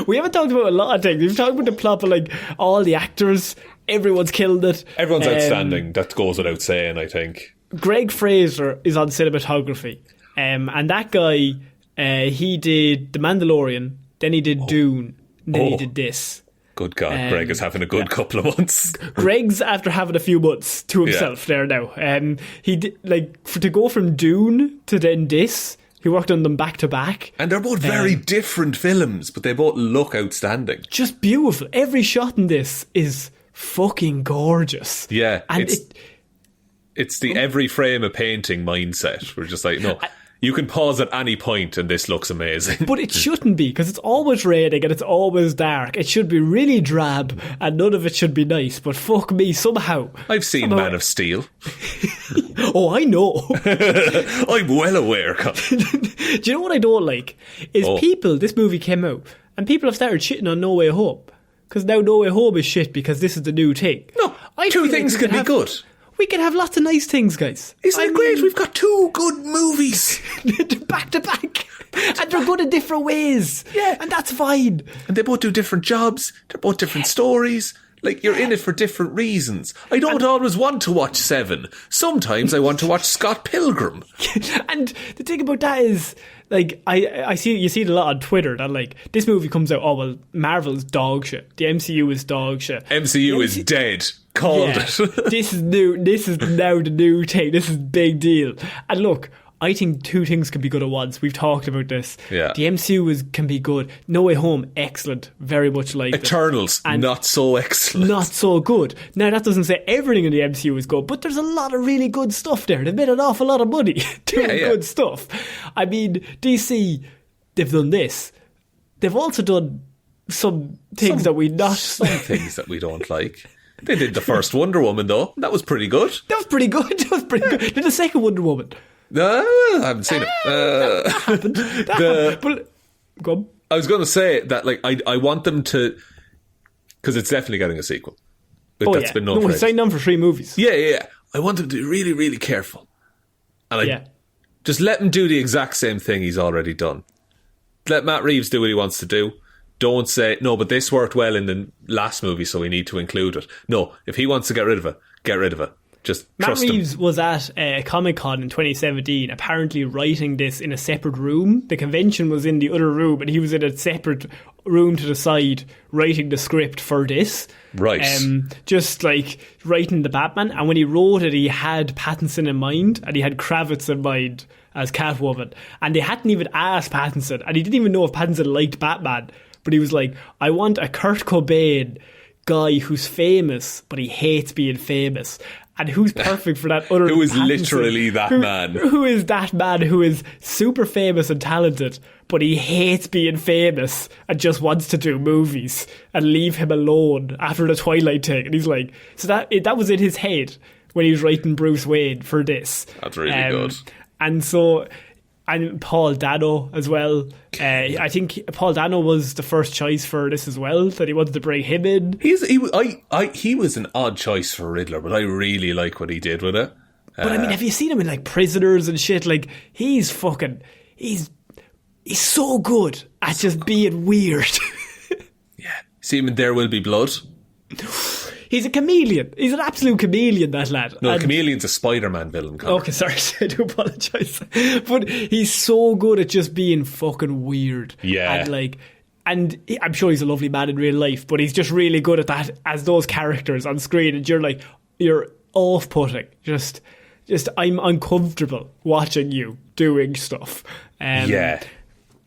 We haven't talked about a lot of things. We've talked about the plot, but like all the actors, everyone's killed it. Everyone's outstanding. That goes without saying, I think. Greg Fraser is on cinematography. And that guy, he did The Mandalorian, then he did Dune, then he did this. Good God, Greg is having a good couple of months. Greg's after having a few months to himself there now. He did, to go from Dune to then this, he worked on them back to back. And they're both very different films, but they both look outstanding. Just beautiful. Every shot in this is fucking gorgeous. Yeah, and it's the every frame a painting mindset. We're just like, no, you can pause at any point and this looks amazing. But it shouldn't be, because it's always raining and it's always dark. It should be really drab and none of it should be nice. But fuck me, somehow. I've seen Man of Steel. Oh, I know. I'm well aware. Do you know what I don't like? Is this movie came out and people have started shitting on No Way Home. Because now No Way Home is shit because this is the new thing. No, two things can be good. We can have lots of nice things, guys. Isn't it great? We've got two good movies. Back to back. And they're good in different ways. Yeah. And that's fine. And they both do different jobs. They're both different stories. Like, you're in it for different reasons. I don't always want to watch Seven. Sometimes I want to watch Scott Pilgrim. And the thing about that is, like, you see it a lot on Twitter that, like, this movie comes out, oh, well, Marvel's dog shit. The MCU is dog shit. MCU is dead. Called it. This is new. This is now the new thing. This is big deal. And look, I think two things can be good at once. We've talked about this. Yeah. The MCU can be good. No Way Home, excellent. Very much like Eternals, not so excellent. Not so good. Now, that doesn't say everything in the MCU is good, but there's a lot of really good stuff there. They've made an awful lot of money doing good stuff. I mean, DC, they've done this. They've also done some things that we not... Some things that we don't like. They did the first Wonder Woman, though. That was pretty good. That was pretty good. Did the second Wonder Woman. I haven't seen it. That happened. But, go on. I was going to say that, like, I want them to... Because it's definitely getting a sequel. That's been known for it's signed on for 3 movies. Yeah. I want them to be really, really careful. And just let him do the exact same thing he's already done. Let Matt Reeves do what he wants to do. Don't say, no, but this worked well in the last movie, so we need to include it. No, if he wants to get rid of it, get rid of it. Just trust him. Matt Reeves was at Comic-Con in 2017, apparently writing this in a separate room. The convention was in the other room, and he was in a separate room to the side writing the script for this. Right. Just like writing the Batman. And when he wrote it, he had Pattinson in mind, and he had Kravitz in mind as Catwoman. And they hadn't even asked Pattinson, and he didn't even know if Pattinson liked Batman. But he was like, I want a Kurt Cobain guy who's famous, but he hates being famous. And who's perfect for that other Who is Pattinson, literally that man. Who is that man who is super famous and talented, but he hates being famous and just wants to do movies and leave him alone after the Twilight thing. And he's like, so that was in his head when he was writing Bruce Wayne for this. That's really good. And so... And Paul Dano as well. I think Paul Dano was the first choice for this as well, that he wanted to bring him in. He was an odd choice for Riddler, but I really like what he did with it. But I mean, have you seen him in like Prisoners and shit? Like, he's so good at just being weird. Yeah. See him in There Will Be Blood? He's a chameleon. He's an absolute chameleon, that lad. No, the Chameleon's a Spider-Man villain. Connor. Okay, sorry, I do apologise. But he's so good at just being fucking weird. Yeah. And I'm sure he's a lovely man in real life, but he's just really good at that as those characters on screen. And you're off-putting. Just I'm uncomfortable watching you doing stuff. Yeah.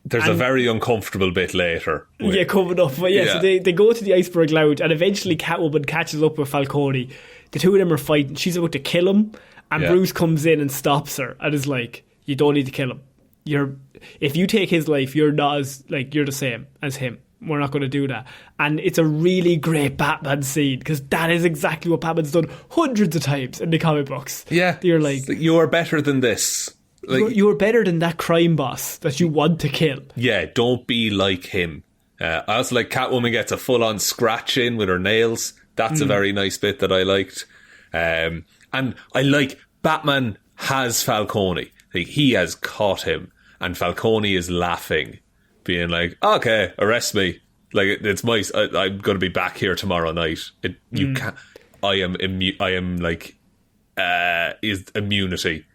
There's a very uncomfortable bit later. Yeah, coming up. But so they go to the iceberg lounge, and eventually Catwoman catches up with Falcone. The two of them are fighting. She's about to kill him, and Bruce comes in and stops her and is like, you don't need to kill him. If you take his life, you're not as, like, you're the same as him. We're not going to do that. And it's a really great Batman scene, because that is exactly what Batman's done hundreds of times in the comic books. Yeah. You're like, you are better than this. Like, you're better than that crime boss that you want to kill. Yeah, don't be like him. I also like Catwoman gets a full-on scratch in with her nails. That's a very nice bit that I liked. And I like Batman has Falcone. Like, he has caught him, and Falcone is laughing, being like, "Okay, arrest me. Like, it's my. I'm going to be back here tomorrow night. You can't. I am is immunity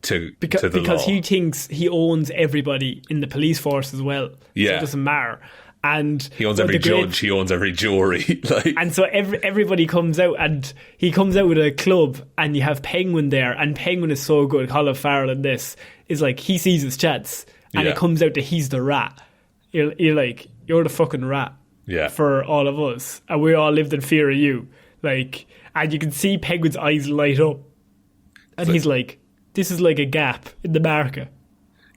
to the law." Because he thinks he owns everybody in the police force as well. Yeah. So it doesn't matter. And he owns every judge, he owns every jury. Like. And so everybody comes out, and he comes out with a club, and you have Penguin there, and Penguin is so good. Colin Farrell in this is like, he sees his chance, and it comes out that he's the rat. You're like, you're the fucking rat for all of us, and we all lived in fear of you. Like, and you can see Penguin's eyes light up, and he's like, this is like a gap in the market.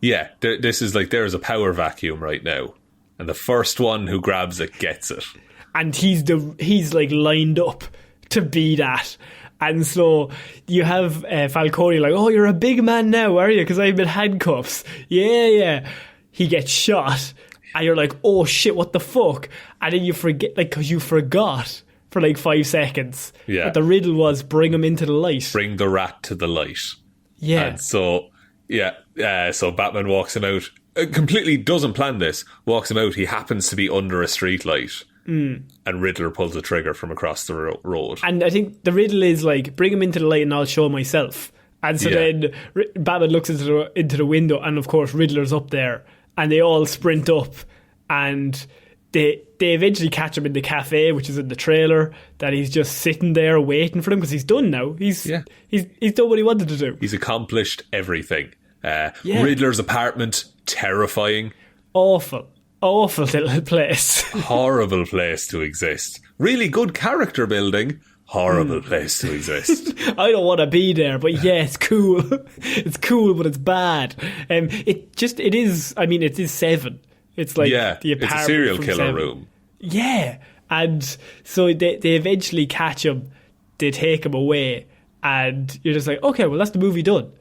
Yeah, this is like, there's a power vacuum right now, and the first one who grabs it gets it. And he's like lined up to be that. And so you have Falcone like, oh, you're a big man now, are you? Because I'm in handcuffs. Yeah. He gets shot, and you're like, oh shit, what the fuck? And then you forget, like, because you forgot for like 5 seconds that the riddle was, bring him into the light. Bring the rat to the light. Yeah. And so, so Batman walks him out. Completely doesn't plan this. Walks him out. He happens to be under a street light. And Riddler pulls the trigger from across the road. And I think the riddle is like, bring him into the light and I'll show myself. And so then Batman looks into the window, and of course Riddler's up there, and they all sprint up, and they eventually catch him in the cafe, which is in the trailer, that he's just sitting there waiting for them because he's done now. He's done what he wanted to do. He's accomplished everything. Riddler's apartment, terrifying. Awful little place. Horrible place to exist. Really good character building. Horrible place to exist. I don't want to be there, but yeah, it's cool. It's cool, but it's bad. It is 7. It's like the apartment. It's a serial killer 7. room. Yeah. And so they eventually catch him, they take him away, and you're just like, okay, well, that's the movie done.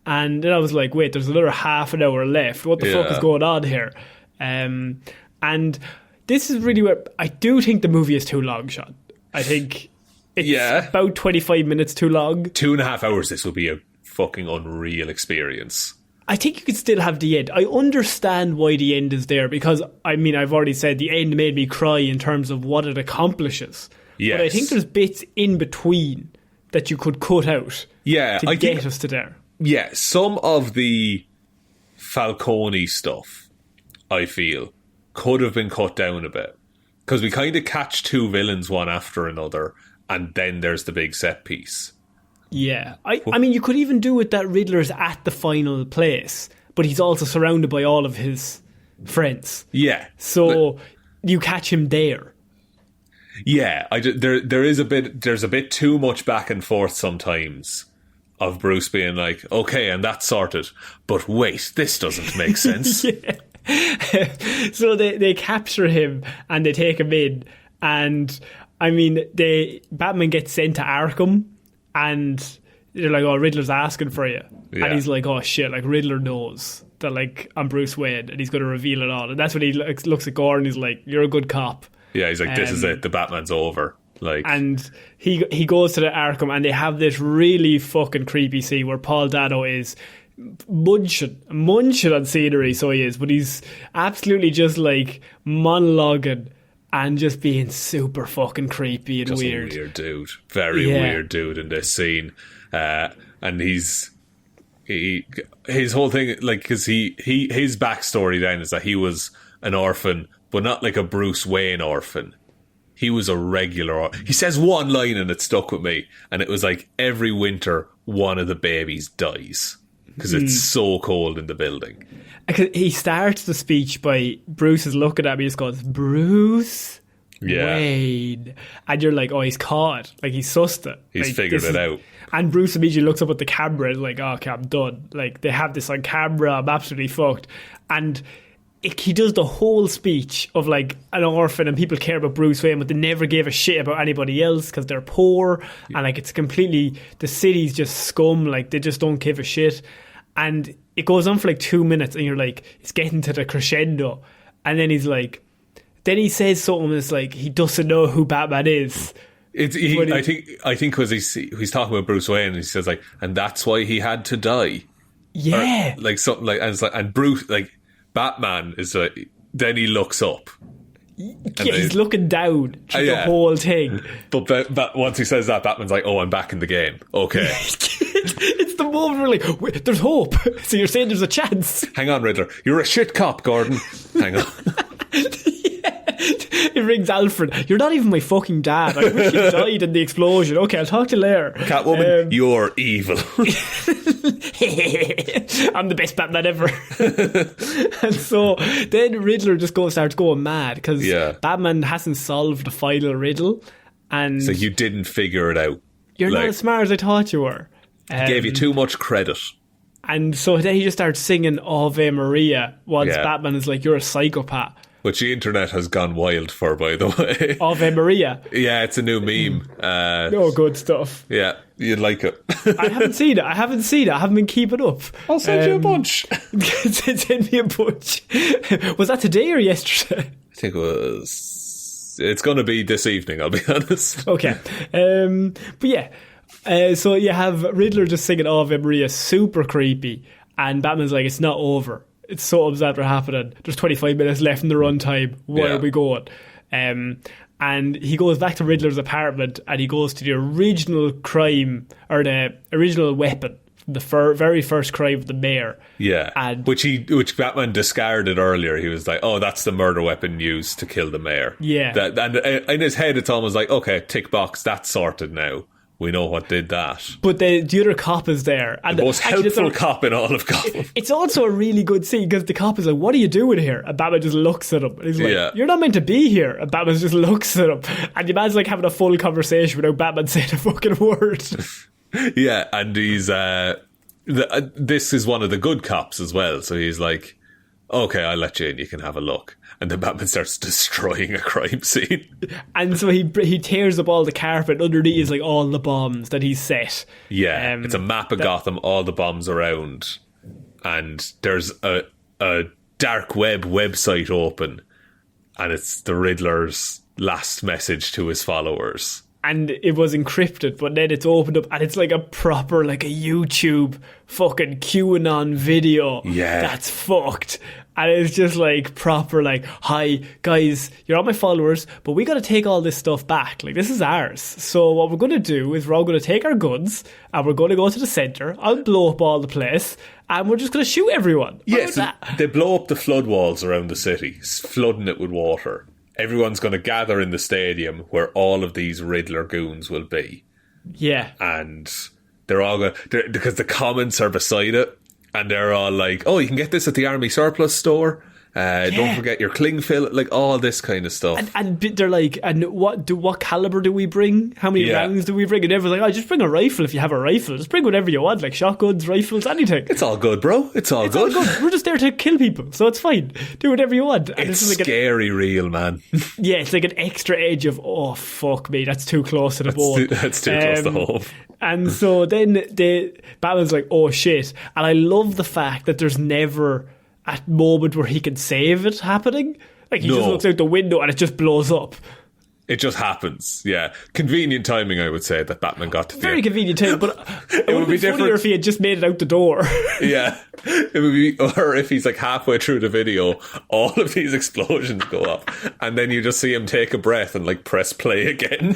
And then I was like, wait, there's another half an hour left. What the fuck is going on here? And this is really where I do think the movie is too long, Shaun. I think it's about 25 minutes too long. 2.5 hours, this will be a fucking unreal experience. I think you could still have the end. I understand why the end is there, because, I mean, I've already said the end made me cry in terms of what it accomplishes. Yes. But I think there's bits in between that you could cut out to get us to there. Yeah, some of the Falcone stuff, I feel, could have been cut down a bit. Because we kind of catch two villains one after another, and then there's the big set piece. Yeah. I mean, you could even do it that Riddler's at the final place, but he's also surrounded by all of his friends. Yeah. So you catch him there. Yeah, there's a bit too much back and forth sometimes of Bruce being like, okay, and that's sorted, but wait, this doesn't make sense. So they capture him and they take him in, and I mean, Batman gets sent to Arkham, and they're like, oh, Riddler's asking for you. Yeah. And he's like, oh shit, like Riddler knows that like I'm Bruce Wayne, and he's going to reveal it all. And that's when he looks at Gordon, he's like, you're a good cop. Yeah, he's like, this is it, the Batman's over. Like, and he goes to the Arkham, and they have this really fucking creepy scene where Paul Dano is munching on scenery, so he is, but he's absolutely just like monologuing and just being super fucking creepy and just weird. A weird dude. Very weird dude in this scene. And his whole thing, like, because his backstory then is that he was an orphan, but not like a Bruce Wayne orphan. He was a regular. He says one line and it stuck with me, and it was like, every winter one of the babies dies because it's so cold in the building. He starts the speech by Bruce is looking at me, just goes, Bruce Wayne, and you're like, oh, he's caught it, like he's sussed it, he's like, figured it out. And Bruce immediately looks up at the camera and is like, oh, okay, I'm done. Like, they have this on camera, I'm absolutely fucked. And he does the whole speech of like an orphan, and people care about Bruce Wayne, but they never gave a shit about anybody else because they're poor, and like it's completely, the city's just scum, like they just don't give a shit. And it goes on for like 2 minutes, and you're like, it's getting to the crescendo, and then he's like, then he says something that's like, he doesn't know who Batman is, I think because he's talking about Bruce Wayne, and he says like, and that's why he had to die. Yeah, or, like something like, and it's like, and Bruce, like Batman is like, then he looks up. He's looking down through the whole thing. But once he says that, Batman's like, "Oh, I'm back in the game." Okay. It's the moment where like, wait, there's hope. So you're saying there's a chance? Hang on, Riddler. You're a shit cop, Gordon. Hang on. He rings Alfred. You're not even my fucking dad. I wish you died in the explosion. Okay, I'll talk to you later. Catwoman, you're evil. I'm the best Batman ever. And so then Riddler just starts going mad because Batman hasn't solved the final riddle. And so you didn't figure it out. You're not as smart as I thought you were. He gave you too much credit. And so then he just starts singing Ave Maria once Batman is like, you're a psychopath. Which the internet has gone wild for, by the way. Ave Maria. Yeah, it's a new meme. Good stuff. Yeah, you'd like it. I haven't seen it. I haven't been keeping up. I'll send you a bunch. Send me a bunch. Was that today or yesterday? I think it was... It's going to be this evening, I'll be honest. Okay. But yeah. So you have Riddler just singing Ave Maria, super creepy. And Batman's like, it's not over. It's so upset for happening. There's 25 minutes left in the runtime. Where are we going? And he goes back to Riddler's apartment and he goes to the original crime, or the original weapon, the very first crime of the mayor. Yeah, and which Batman discarded earlier. He was like, "Oh, that's the murder weapon used to kill the mayor." Yeah, and in his head, it's almost like, "Okay, tick box, that's sorted now. We know what did that." But the other cop is there. And the most helpful cop in all of Gotham. It's also a really good scene because the cop is like, what are you doing here? And Batman just looks at him. And he's like, you're not meant to be here. And Batman just looks at him. And the man's like having a full conversation without Batman saying a fucking word. Yeah, and he's... this is one of the good cops as well. So he's like, okay, I'll let you in. You can have a look. And then Batman starts destroying a crime scene. And so he tears up all the carpet. Underneath is like all the bombs that he's set. Yeah, it's a map of Gotham, all the bombs around. And there's a dark web website open. And it's the Riddler's last message to his followers. And it was encrypted, but then it's opened up and it's like a proper, like a YouTube fucking QAnon video. Yeah. That's fucked. And it's just like proper, like, hi guys, you're all my followers, but we got to take all this stuff back. Like, this is ours. So what we're going to do is we're all going to take our guns and we're going to go to the centre. I'll blow up all the place and we're just going to shoot everyone. Yes, they blow up the flood walls around the city, flooding it with water. Everyone's going to gather in the stadium where all of these Riddler goons will be. Yeah. And they're all going to... Because the comments are beside it. And they're all like, oh, you can get this at the Army Surplus store. Don't forget your cling fill. Like, all this kind of stuff. And they're like, and what caliber do we bring? How many rounds do we bring? And everyone's like, oh, just bring a rifle if you have a rifle. Just bring whatever you want, like shotguns, rifles, anything. It's all good, bro. It's all good. We're just there to kill people, so it's fine. Do whatever you want. And it's like scary real, man. Yeah, it's like an extra edge of, oh, fuck me, that's too close to the bone. That's too close to home. And so then Batman's like, oh shit. And I love the fact that there's never a moment where he can save it happening. Like, he just looks out the window and it just blows up. It just happens, yeah. Convenient timing, I would say, that Batman got to very convenient timing, but it would be funnier if he had just made it out the door. Yeah. It would be, or if he's like halfway through the video, all of these explosions go up, and then you just see him take a breath and like press play again.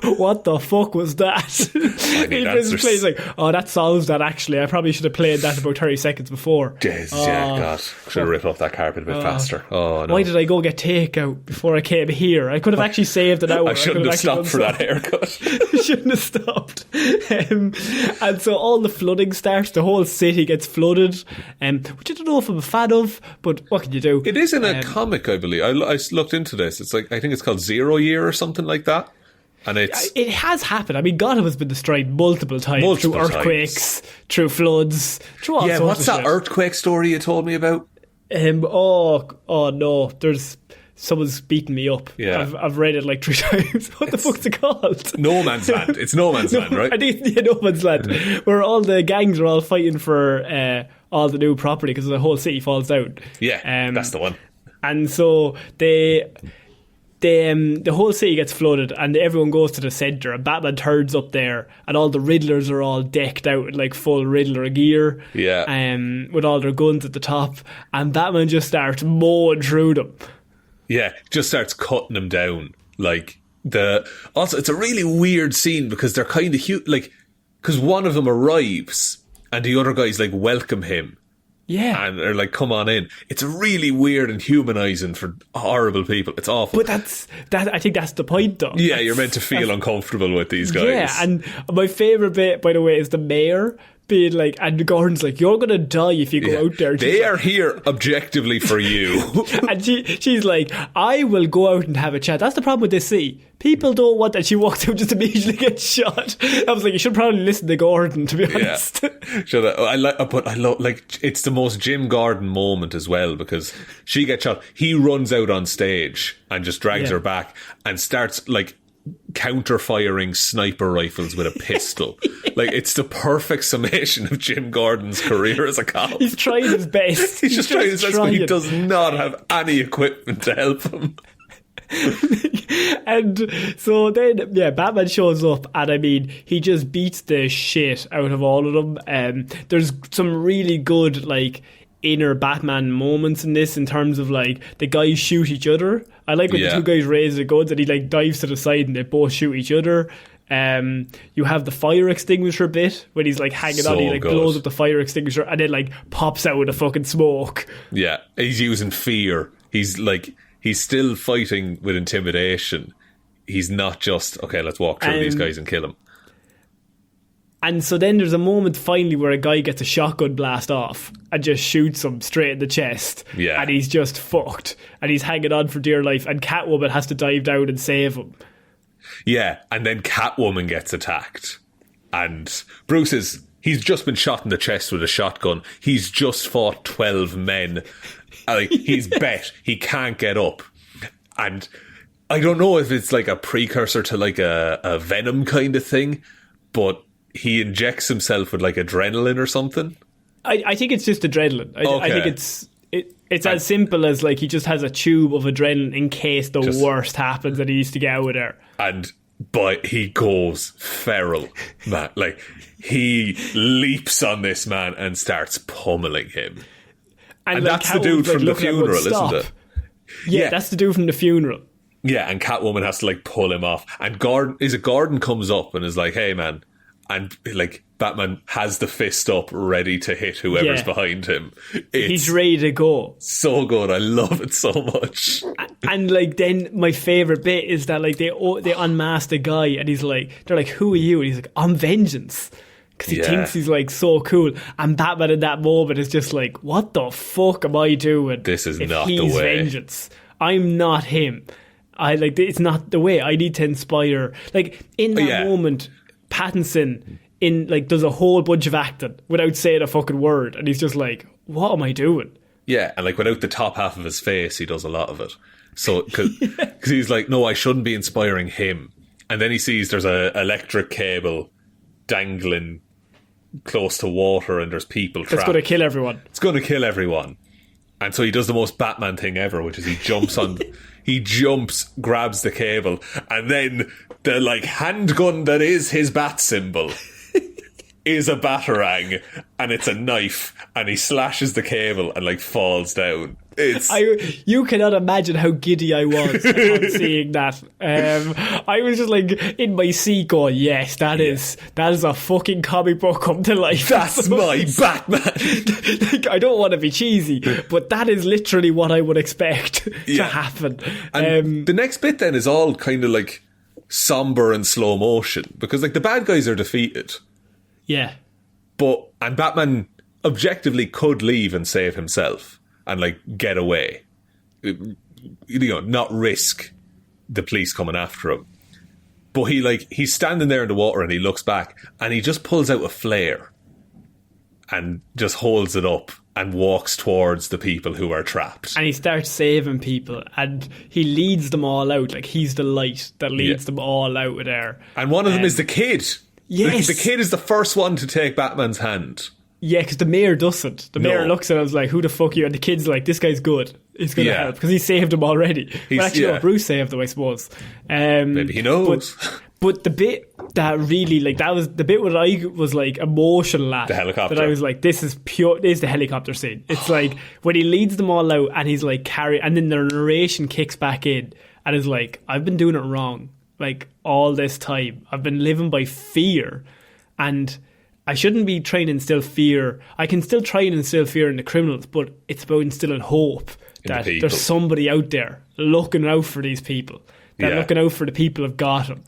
What the fuck was that? He's like, oh, that solves that actually. I probably should have played that about 30 seconds before. Yeah, God. Should have ripped off that carpet a bit faster. Oh, no. Why did I go get takeout before I came here? I could have actually saved an hour. I shouldn't have stopped for that haircut. I shouldn't have stopped. And so all the flooding starts. The whole city gets flooded, which I don't know if I'm a fan of, but what can you do? It is in a comic, I believe. I looked into this. It's like, I think it's called 0 Year or something like that. And it has happened. I mean, Gotham has been destroyed multiple times through earthquakes, through floods, through all sorts of what's that shit. Earthquake story you told me about? Oh no, there's someone's beaten me up. Yeah. I've read it like 3 times. What the fuck's it called? No Man's Land. It's No Man's Land, right? I think No Man's Land, where all the gangs are all fighting for all the new property because the whole city falls down. Yeah, that's the one. And so they the whole city gets flooded and everyone goes to the centre and Batman turns up there and all the Riddlers are all decked out in like full Riddler gear, with all their guns at the top, and Batman just starts mowing through them. Yeah, just starts cutting them down. Like also it's a really weird scene because they're kind of like, because one of them arrives and the other guys like welcome him. Yeah. And they're like, come on in. It's really weird and humanising for horrible people. It's awful. But I think that's the point, though. Yeah, you're meant to feel uncomfortable with these guys. Yeah, and my favourite bit, by the way, is the mayor being like, and Gordon's like, you're going to die if you go out there. They are here objectively for you. And she's like, I will go out and have a chat. That's the problem with this city. People don't want that. She walks out, just immediately gets shot. I was like, you should probably listen to Gordon, to be honest. Yeah. But I love, like, it's the most Jim Gordon moment as well, because she gets shot. He runs out on stage and just drags her back and starts like counter-firing sniper rifles with a pistol. Like, it's the perfect summation of Jim Gordon's career as a cop. He's trying his best. He's just trying his best, but he does not have any equipment to help him. And so then, Batman shows up, and I mean, he just beats the shit out of all of them. There's some really good, like, inner Batman moments in this, in terms of like the guys shoot each other. I like when the two guys raise the guns and he like dives to the side and they both shoot each other. You have the fire extinguisher bit when he's like hanging on, he like blows up the fire extinguisher and then like pops out with a fucking smoke. Yeah, he's using fear. He's still fighting with intimidation. He's not just, okay, let's walk through these guys and kill them. And so then there's a moment finally where a guy gets a shotgun blast off and just shoots him straight in the chest. Yeah. And he's just fucked. And he's hanging on for dear life. And Catwoman has to dive down and save him. Yeah, and then Catwoman gets attacked. And he's just been shot in the chest with a shotgun. He's just fought 12 men. He's bet. He can't get up. And I don't know if it's like a precursor to like a Venom kind of thing, but he injects himself with like adrenaline or something. I think it's just adrenaline. I think it's as simple as like he just has a tube of adrenaline in case the worst happens and he needs to get out of there. But he goes feral, man. Like, he leaps on this man and starts pummeling him. And like, that's the dude from the funeral, isn't it? Yeah, that's the dude from the funeral. Yeah, and Catwoman has to like pull him off. And Gordon comes up and is like, hey man. And like Batman has the fist up ready to hit whoever's behind him. He's ready to go. So good. I love it so much. And like then my favourite bit is that like they unmask the guy and they're like, who are you? And he's like, I'm Vengeance. Because he thinks he's like so cool. And Batman in that moment is just like, what the fuck am I doing? This is not the way. He's Vengeance. I'm not him. It's not the way. I need to inspire. Like in that moment, Pattinson does a whole bunch of acting without saying a fucking word, and he's just like, what am I doing? Yeah, and like without the top half of his face, he does a lot of it. So because he's like, no, I shouldn't be inspiring him. And then he sees there's a electric cable dangling close to water, and there's people trapped. It's going to kill everyone. It's going to kill everyone. And so he does the most Batman thing ever, which is he jumps, grabs the cable, and then the like handgun that is his bat symbol is a batarang, and it's a knife, and he slashes the cable and like falls down. You cannot imagine how giddy I was upon seeing that. I was just like in my seat going, yes, that is a fucking comic book come to life. That's my Batman. Like, I don't want to be cheesy, but that is literally what I would expect to happen. And the next bit then is all kind of like somber and slow motion, because like the bad guys are defeated. Yeah. And Batman objectively could leave and save himself and like get away, not risk the police coming after him. But he's standing there in the water and he looks back and he just pulls out a flare and just holds it up and walks towards the people who are trapped. And he starts saving people and he leads them all out. Like, he's the light that leads them all out of there. And one of them is the kid. Yes. The kid is the first one to take Batman's hand. Yeah, because the mayor doesn't. The mayor looks at him and is like, who the fuck are you? And the kid's like, this guy's good. is going to help because he saved him already. Well, actually, no, Bruce saved him, I suppose. Maybe he knows. But the bit that really, like, that was the bit where I was like emotional at. The helicopter. That I was like, this is the helicopter scene. It's like when he leads them all out and he's like, and then the narration kicks back in and is like, I've been doing it wrong. Like, all this time. I've been living by fear. And I shouldn't be trying to instill fear. I can still try and instill fear in the criminals, but it's about instilling hope that there's somebody out there looking out for these people. They're looking out for the people of Gotham.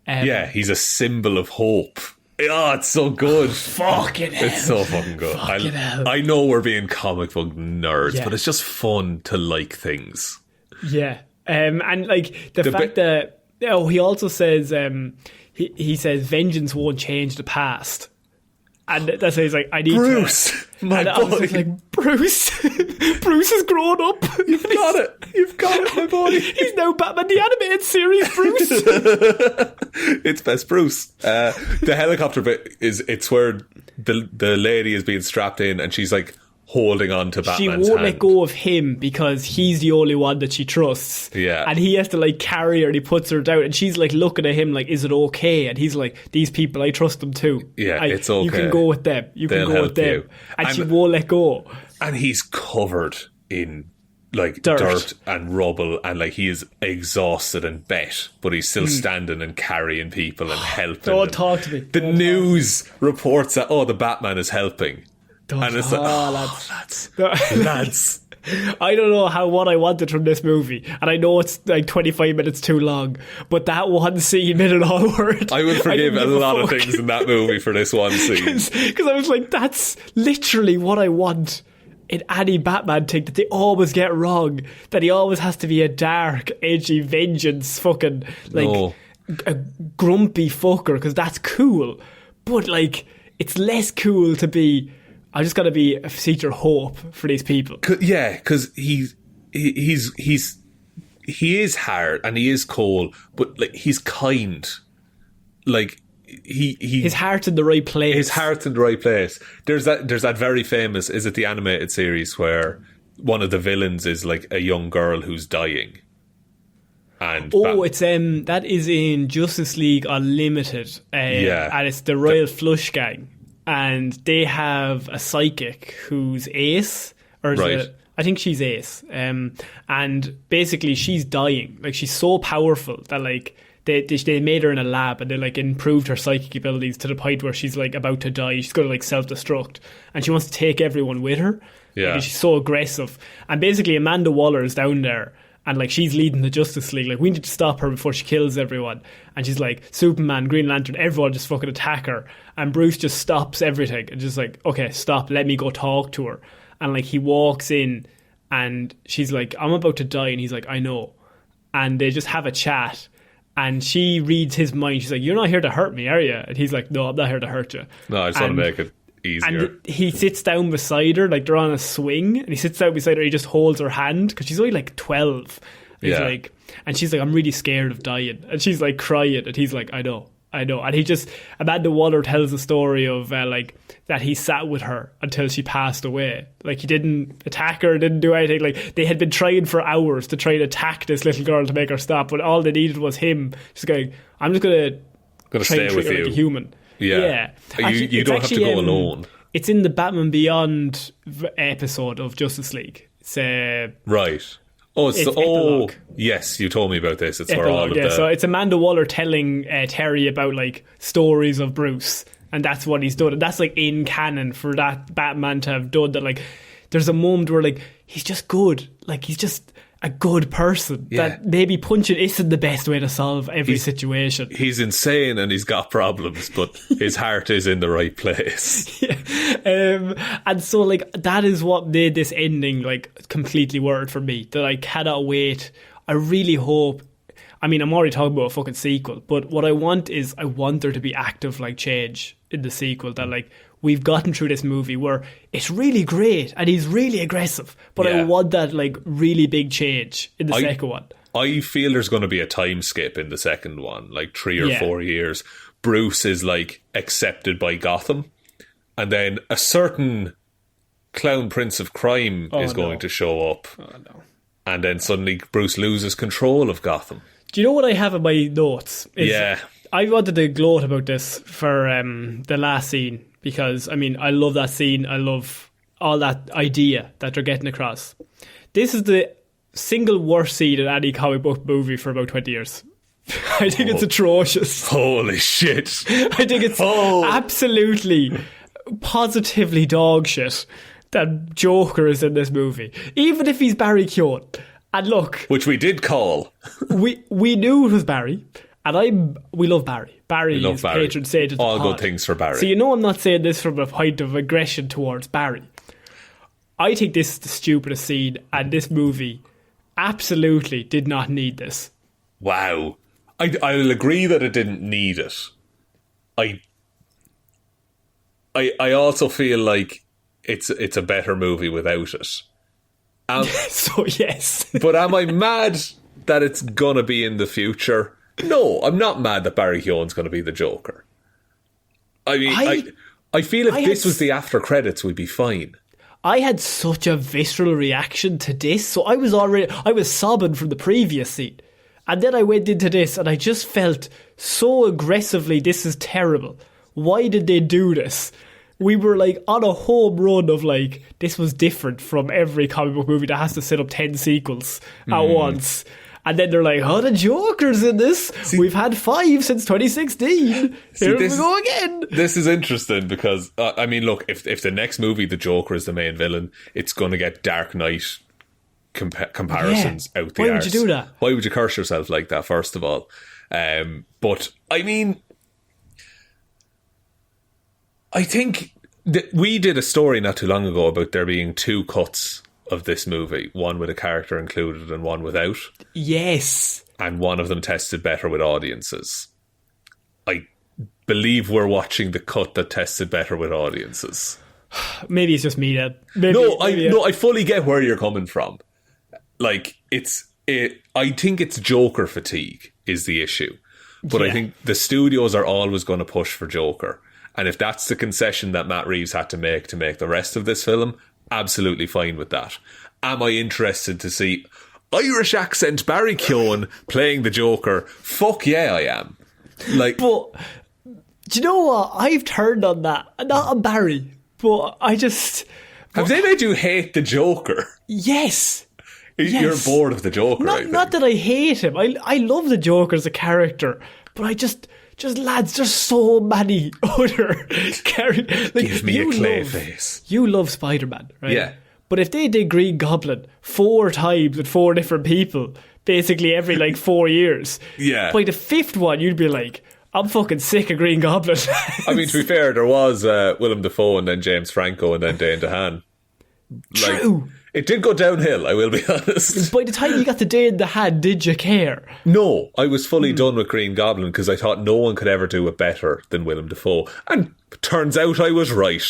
He's a symbol of hope. Oh, it's so good. Fucking hell. It's so fucking good. I know we're being comic book nerds, but it's just fun to like things. Yeah. And like the fact that he also says he says vengeance won't change the past. And that's why he's like, I need Bruce, my boy. I was like, Bruce has grown up. You've got it, my boy. He's now Batman the Animated Series, Bruce. It's best Bruce. The helicopter bit it's where the lady is being strapped in and she's like holding on to Batman's hand. She won't let go of him because he's the only one that she trusts. Yeah. And he has to like carry her and he puts her down and she's like looking at him like, is it okay? And he's like, these people, I trust them too. Yeah, it's okay. You can go with them. They'll go with them. You. And she won't let go. And he's covered in like dirt and rubble and like he is exhausted and bet, but he's still standing and carrying people and helping. Don't talk to me. The news reports that, the Batman is helping. And it's like, lads. I don't know what I wanted from this movie, and I know it's like 25 minutes too long, but that one scene made it all worth. I will forgive a lot of things in that movie for this one scene. Because I was like, that's literally what I want in any Batman thing, that they always get wrong, that he always has to be a dark, edgy, vengeance fucking, like, a grumpy fucker, because that's cool. But, like, it's less cool to be... I just got to be a feature hope for these people. Yeah, because he is hard and he is cold, but like he's kind. Like his heart's in the right place. His heart's in the right place. There's that very famous. Is it the animated series where one of the villains is like a young girl who's dying? And it's that is in Justice League Unlimited. And it's the Royal Flush Gang. And they have a psychic who's Ace, I think she's Ace. And basically she's dying. Like, she's so powerful that like they made her in a lab and they like improved her psychic abilities to the point where she's like about to die. She's going to like self-destruct, and she wants to take everyone with her. Yeah, like, she's so aggressive. And basically Amanda Waller is down there. And like she's leading the Justice League. Like, we need to stop her before she kills everyone. And she's like, Superman, Green Lantern, everyone just fucking attack her. And Bruce just stops everything and just like, okay, stop, let me go talk to her. And like he walks in and she's like, I'm about to die. And he's like, I know. And they just have a chat. And she reads his mind. She's like, you're not here to hurt me, are you? And he's like, no, I'm not here to hurt you. No, I just want to make it easier. And he sits down beside her, like they're on a swing, and he sits down beside her. He just holds her hand because she's only like 12. He's like, and she's like, I'm really scared of dying, and she's like crying, and he's like, I know. And he just, Amanda Waller tells the story of like that he sat with her until she passed away. Like, he didn't attack her, didn't do anything. Like, they had been trying for hours to try and attack this little girl to make her stop, but all they needed was him just going, I'm just gonna stay with you like a human. Yeah. Actually, you don't have to go alone. It's in the Batman Beyond episode of Justice League. It's right. Yes, you told me about this. It's where all of so it's Amanda Waller telling Terry about like stories of Bruce, and that's what he's done. And that's like in canon for that Batman to have done that. Like, there's a moment where like he's just good. Like, he's just a good person. That maybe punching isn't the best way to solve every situation. He's insane and he's got problems, but his heart is in the right place. And so like that is what made this ending like completely worth it for me. That I cannot wait. I really hope. I mean, I'm already talking about a fucking sequel, but what I want is I want there to be active like change in the sequel. That like we've gotten through this movie where it's really great and he's really aggressive, but I want that like really big change in the second one. I feel there's going to be a time skip in the second one, like 3 or 4 years. Bruce is like accepted by Gotham, and then a certain Clown Prince of Crime is going to show up. Oh, no. And then suddenly Bruce loses control of Gotham. Do you know what I have in my notes? Yeah. I wanted to gloat about this for the last scene because, I mean, I love that scene. I love all that idea that they're getting across. This is the single worst scene in any comic book movie for about 20 years. I think it's atrocious. Holy shit. I think it's absolutely, positively dog shit that Joker is in this movie. Even if he's Barry Keoghan. And look... Which we did call. we knew it was Barry. And we love Barry. Barry is patron saint of the all pod. good things for Barry. So you know I'm not saying this from a point of aggression towards Barry. I think this is the stupidest scene, and this movie absolutely did not need this. Wow. I'll agree that it didn't need it. I also feel like it's a better movie without it. So yes. But am I mad that it's gonna be in the future? No, I'm not mad that Barry Keoghan's gonna be the Joker. I mean, I feel if this was the after credits, we'd be fine. I had such a visceral reaction to this, so I was sobbing from the previous scene. And then I went into this and I just felt so aggressively, this is terrible. Why did they do this? We were like on a home run of like, this was different from every comic book movie that has to set up 10 sequels at once. And then they're like, oh, the Joker's in this. We've had 5 since 2016. Here we go again. This is interesting because, I mean, look, if the next movie, the Joker is the main villain, it's going to get Dark Knight comparisons out the Why would you do that? Why would you curse yourself like that, first of all? But, I mean, I think that we did a story not too long ago about there being 2 cuts of this movie, one with a character included and one without. Yes. And one of them tested better with audiences. I believe we're watching the cut that tested better with audiences. Maybe it's just me then. I fully get where you're coming from. Like, I think it's Joker fatigue is the issue. But I think the studios are always going to push for Joker. And if that's the concession that Matt Reeves had to make the rest of this film, absolutely fine with that. Am I interested to see Irish accent Barry Keoghan playing the Joker? Fuck yeah, I am. Like, but do you know what? I've turned on that. Not on Barry, but I just... Have they made you hate the Joker? Yes. You're bored of the Joker, Not that I hate him. I love the Joker as a character, but I just lads, there's so many other characters. Like, give me a clay face. You love Spider-Man, right? Yeah. But if they did Green Goblin 4 times with 4 different people, basically every like 4 years, yeah. By the 5th one, you'd be like, I'm fucking sick of Green Goblin. I mean, to be fair, there was Willem Dafoe and then James Franco and then Dane DeHaan. True. It did go downhill, I will be honest. By the time you got to Dane DeHaan, did you care? No, I was fully done with Green Goblin because I thought no one could ever do it better than Willem Dafoe. And turns out I was right.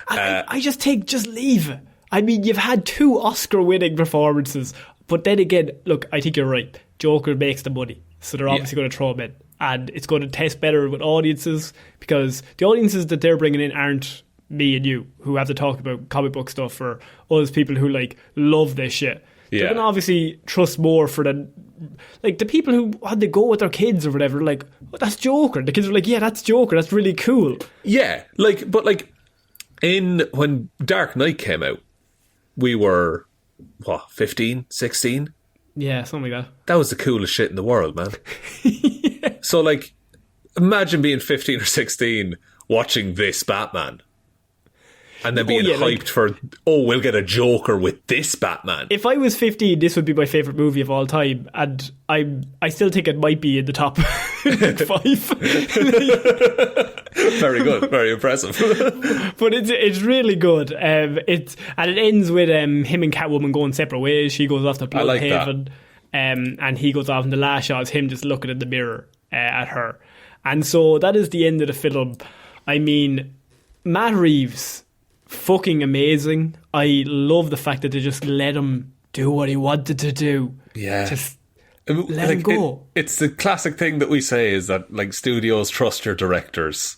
I just think, just leave it. I mean, you've had 2 Oscar-winning performances. But then again, look, I think you're right. Joker makes the money. So they're obviously going to throw him in. And it's going to test better with audiences because the audiences that they're bringing in aren't me and you who have to talk about comic book stuff or us people who like love this shit. They're going to obviously trust more for the people who had to go with their kids or whatever, like, oh, that's Joker. The kids are like, yeah, that's Joker, that's really cool. Yeah, when Dark Knight came out, we were 15, 16? Yeah, something like that. That was the coolest shit in the world, man. Yeah. So like, imagine being 15 or 16 watching this Batman. And then being hyped for, we'll get a Joker with this Batman. If I was 15, this would be my favourite movie of all time. And I still think it might be in the top 5. Very good, very impressive. But it's really good. It ends with him and Catwoman going separate ways. She goes off to Bloodhaven. And he goes off, and the last shot is him just looking in the mirror at her. And so that is the end of the film. I mean, Matt Reeves... fucking amazing. I love the fact that they just let him do what he wanted to do. Yeah. Just let him go. It's the classic thing that we say is that like studios trust your directors.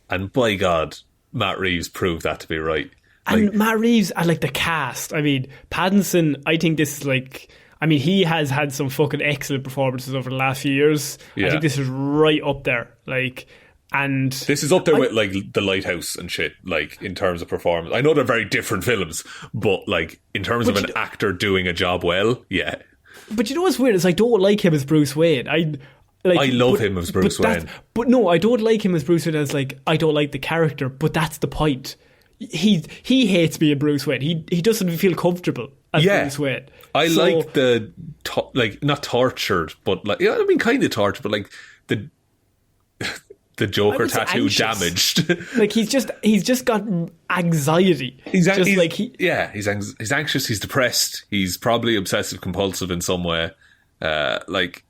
And by God, Matt Reeves proved that to be right. And Matt Reeves, I like the cast. I mean, Pattinson, I think this is like... I mean, he has had some fucking excellent performances over the last few years. I think this is right up there. Like, and... This is up there with, like, The Lighthouse and shit, like, in terms of performance. I know they're very different films, but, like, in terms of an actor doing a job well, yeah. But you know what's weird is I don't like him as Bruce Wayne. I love him as Bruce Wayne. But no, I don't like him as Bruce Wayne as, like, I don't like the character, but that's the point. He hates being Bruce Wayne. He doesn't feel comfortable as Bruce Wayne. I like the not tortured, but like I mean, kind of tortured, but like the Joker tattoo damaged. Like he's just got anxiety. He's anxious. He's depressed. He's probably obsessive compulsive in some way. And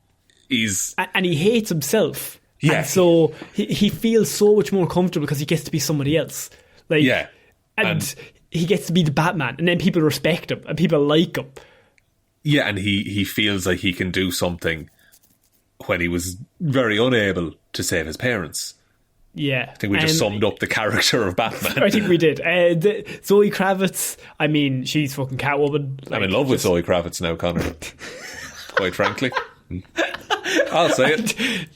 he hates himself. Yeah. And so he feels so much more comfortable because he gets to be somebody else. Like and he gets to be the Batman, and then people respect him and people like him. Yeah, and he feels like he can do something when he was very unable to save his parents. Yeah. I think we just summed up the character of Batman. I think we did. Zoe Kravitz, I mean, she's fucking Catwoman. Like, I'm in love with Zoe Kravitz now, Connor. Quite frankly. I'll say it.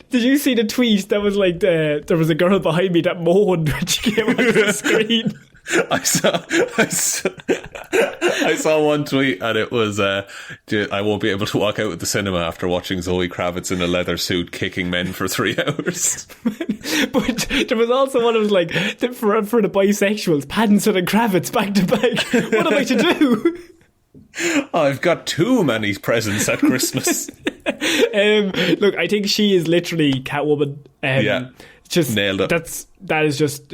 Did you see the tweet that was like there was a girl behind me that moaned when she came on the screen? I saw one tweet and it was I won't be able to walk out of the cinema after watching Zoe Kravitz in a leather suit kicking men for 3 hours. But there was also one that was like for the bisexuals, Pattinson and Kravitz back to back. What am I to do? I've got too many presents at Christmas. Look, I think she is literally Catwoman. Just nailed it. That is just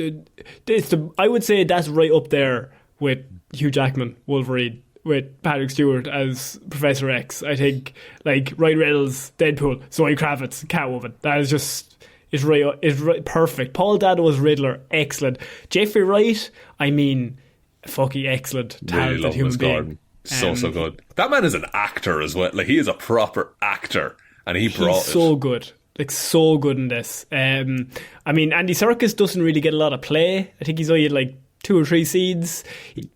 I would say that's right up there with Hugh Jackman, Wolverine, with Patrick Stewart as Professor X. I think like Ryan Reynolds, Deadpool, Zoe Kravitz, Catwoman. That is just is right perfect. Paul Dano as Riddler, excellent. Jeffrey Wright, I mean, fucking excellent, talented really human being. Gordon. So good. That man is an actor as well. Like he is a proper actor, and he's so good. Like so good in this. I mean, Andy Serkis doesn't really get a lot of play. I think he's only in like 2 or 3 scenes.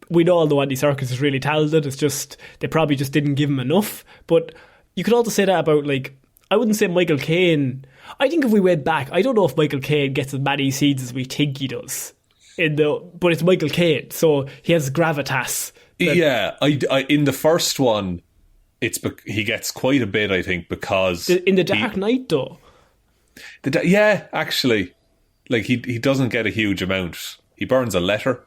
We all know Andy Serkis is really talented. It's just they probably just didn't give him enough. But you could also say that about, like, I wouldn't say Michael Caine. I think if we went back, I don't know if Michael Caine gets as many scenes as we think he does. But it's Michael Caine, so he has gravitas. Yeah, I in the first one, he gets quite a bit, I think, because in the Dark Knight, though. Actually, like he doesn't get a huge amount. He burns a letter.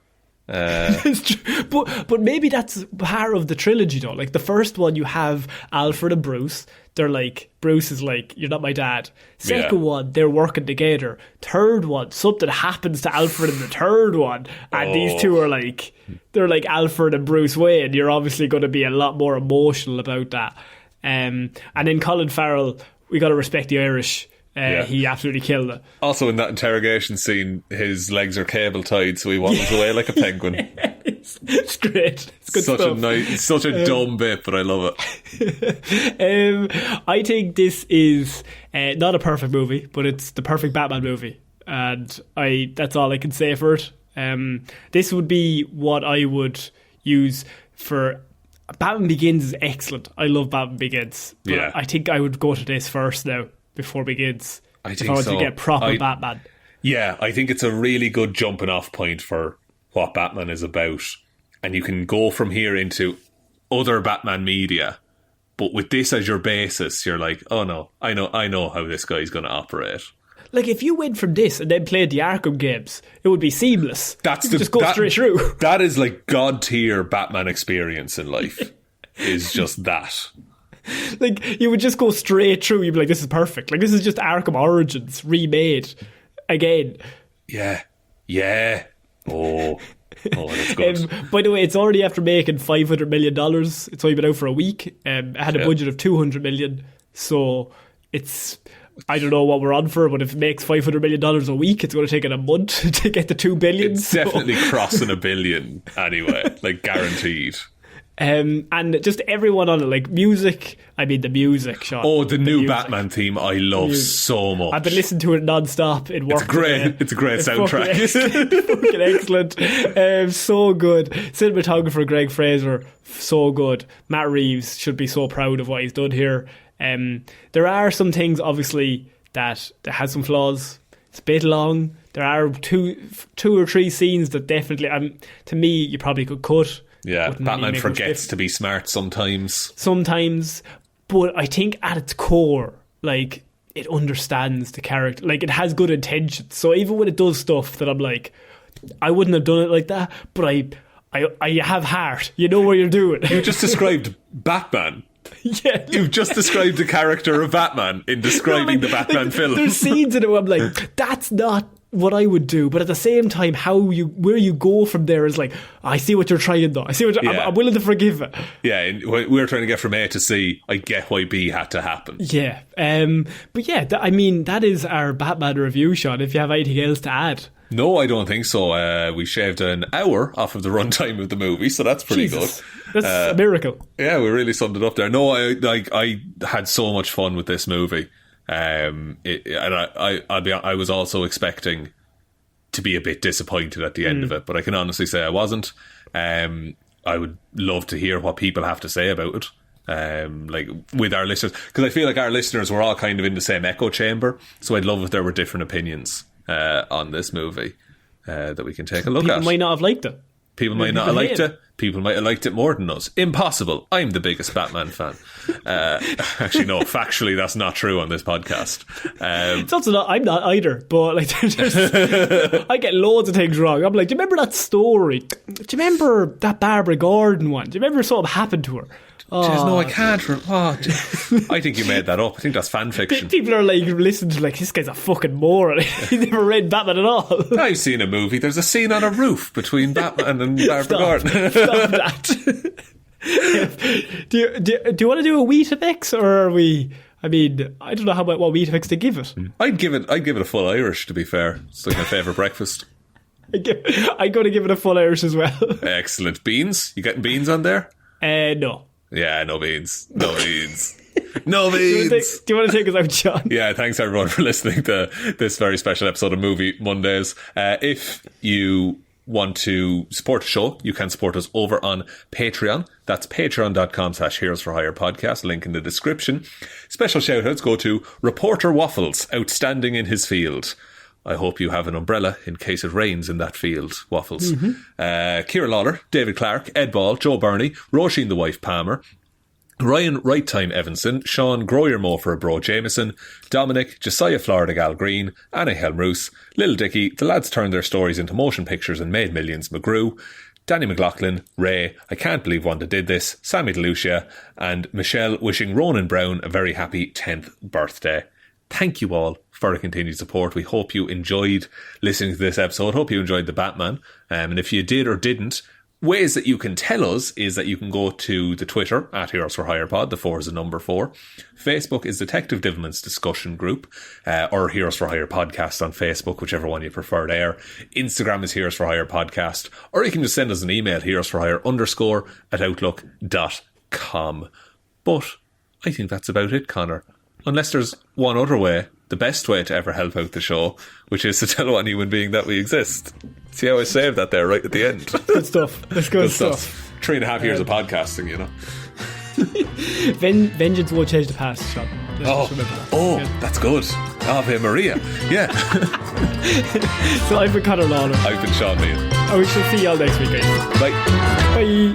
It's true. But maybe that's part of the trilogy, though. Like the first one, you have Alfred and Bruce. They're like, Bruce is like, you're not my dad. Second one, they're working together. Third one, something happens to Alfred in the third one, and these two are like, they're like Alfred and Bruce Wayne. You're obviously going to be a lot more emotional about that. And then Colin Farrell, we got to respect the Irish. He absolutely killed it. Also in that interrogation scene, his legs are cable tied, so he waddles away like a penguin. It's great. It's good stuff. It's such a dumb bit, but I love it. I think this is not a perfect movie, but it's the perfect Batman movie, and that's all I can say for it. This would be what I would use for. Batman Begins is excellent. I love Batman Begins, but I think I would go to this first now. Before Begins, I think if I want to get proper Batman. Yeah, I think it's a really good jumping off point for what Batman is about, and you can go from here into other Batman media, but with this as your basis, you're like, oh no, I know how this guy's going to operate. Like if you went from this and then played the Arkham games, it would be seamless. Just go straight through. That is like God tier Batman experience in life. Is just that. Like you would just go straight through. You'd be like, this is perfect. Like this is just Arkham Origins remade again. Yeah. Oh, that's good. By the way, it's already after making $500 million. It's only been out for a week. It had a budget of $200 million. So it's, I don't know what we're on for, but if it makes $500 million a week, it's going to take it a month to get to $2 billion. It's definitely crossing $1 billion anyway, like guaranteed. And just everyone on it, like music. I mean, the music, Shaun. Oh, the new music. Batman theme I love so much. I've been listening to it non-stop. It works. It's a great soundtrack. Fucking excellent. So good. Cinematographer Greg Fraser, so good. Matt Reeves should be so proud of what he's done here. There are some things, obviously, that has some flaws. It's a bit long. There are two or three scenes that definitely, to me, you probably could cut. Yeah, Batman forgets to be smart sometimes. But I think at its core, like, it understands the character. Like, it has good intentions. So even when it does stuff that I'm like, I wouldn't have done it like that, but I have heart. You know what you're doing. You just described Batman. Yeah. You've just described the character of Batman in describing the Batman film. There's scenes in it where I'm like, that's not what I would do, but at the same time, where you go from there is like, I see what you're trying though. I'm willing to forgive it. Yeah, we're trying to get from A to C. I get why B had to happen. Yeah, but yeah, that is our Batman review, Shaun. If you have anything else to add. No, I don't think so. We shaved an hour off of the runtime of the movie, so that's pretty good. That's a miracle. Yeah, we really summed it up there. No, I had so much fun with this movie. I was also expecting to be a bit disappointed at the end of it, but I can honestly say I wasn't. I would love to hear what people have to say about it, like with our listeners, because I feel like our listeners were all kind of in the same echo chamber, so I'd love if there were different opinions on this movie that we can take a look at. People might not have liked it. People might not have liked it. People might have liked it more than us. Impossible. I'm the biggest Batman fan. Actually, no, factually, that's not true on this podcast. It's also not, I'm not either, but like, I get loads of things wrong. I'm like, do you remember that story? Do you remember that Barbara Gordon one? Do you remember something happened to her? Jeez, no, I can't. I think you made that up. I think that's fan fiction. People are like listening to like, this guy's a fucking moron. He's never read Batman at all. I've seen a movie. There's a scene on a roof between Batman and Barbara Gordon. Stop that. Do you want to do a Weetabix, or are we? I mean, I don't know what Weetabix to give it. I'd give it a full Irish. To be fair, it's like my favourite breakfast. I'm going to give it a full Irish as well. Excellent. Beans? You getting beans on there? No. Yeah, no beans. No beans. No beans. Do you want to take us out, Shaun? Yeah, thanks everyone for listening to this very special episode of Movie Mondays. If you want to support the show, you can support us over on Patreon. That's patreon.com/Heroes for Hire podcast, link in the description. Special shout outs go to Reporter Waffles, outstanding in his field. I hope you have an umbrella in case it rains in that field, Waffles. Ciara Lawler, David Clarke, Ed Ball, Joe Burney, Róisín the wife Palmer, Ryan Right Time Evanson, Shaun Grow Your Mo for a Bro Jamieson, Dominic, Jessiah Florida Gal Green, Anna Hjelmroos, Lil Dicky, The Lads Turned Their Stories into Motion Pictures and Made Millions, McGrew, Danny McLaughlin, Ray, I Can't Believe Wanda Did This, Sammy DeLucia, and Michelle wishing Ronan Brown a very happy 10th birthday. Thank you all for the continued support. We hope you enjoyed listening to this episode. Hope you enjoyed the Batman. And if you did or didn't, ways that you can tell us is that you can go to the Twitter at Heroes for Hire Pod. The 4 is the number 4. Facebook is Detective Divilment's discussion group, or Heroes for Hire Podcast on Facebook, whichever one you prefer there. Instagram is Heroes for Hire Podcast, or you can just send us an email, heroesforhire_@outlook.com. But I think that's about it, Connor. Unless there's one other way, the best way to ever help out the show, which is to tell one human being that we exist. See how I saved that there right at the end? Good stuff. That's good stuff. 3.5 years of podcasting, you know. Vengeance won't change the past, Shaun. That's good. Ave Maria. Yeah. So I've been Ciara Lawler. I've been Shaun Meehan. And we shall see y'all next week, guys. Bye. Bye.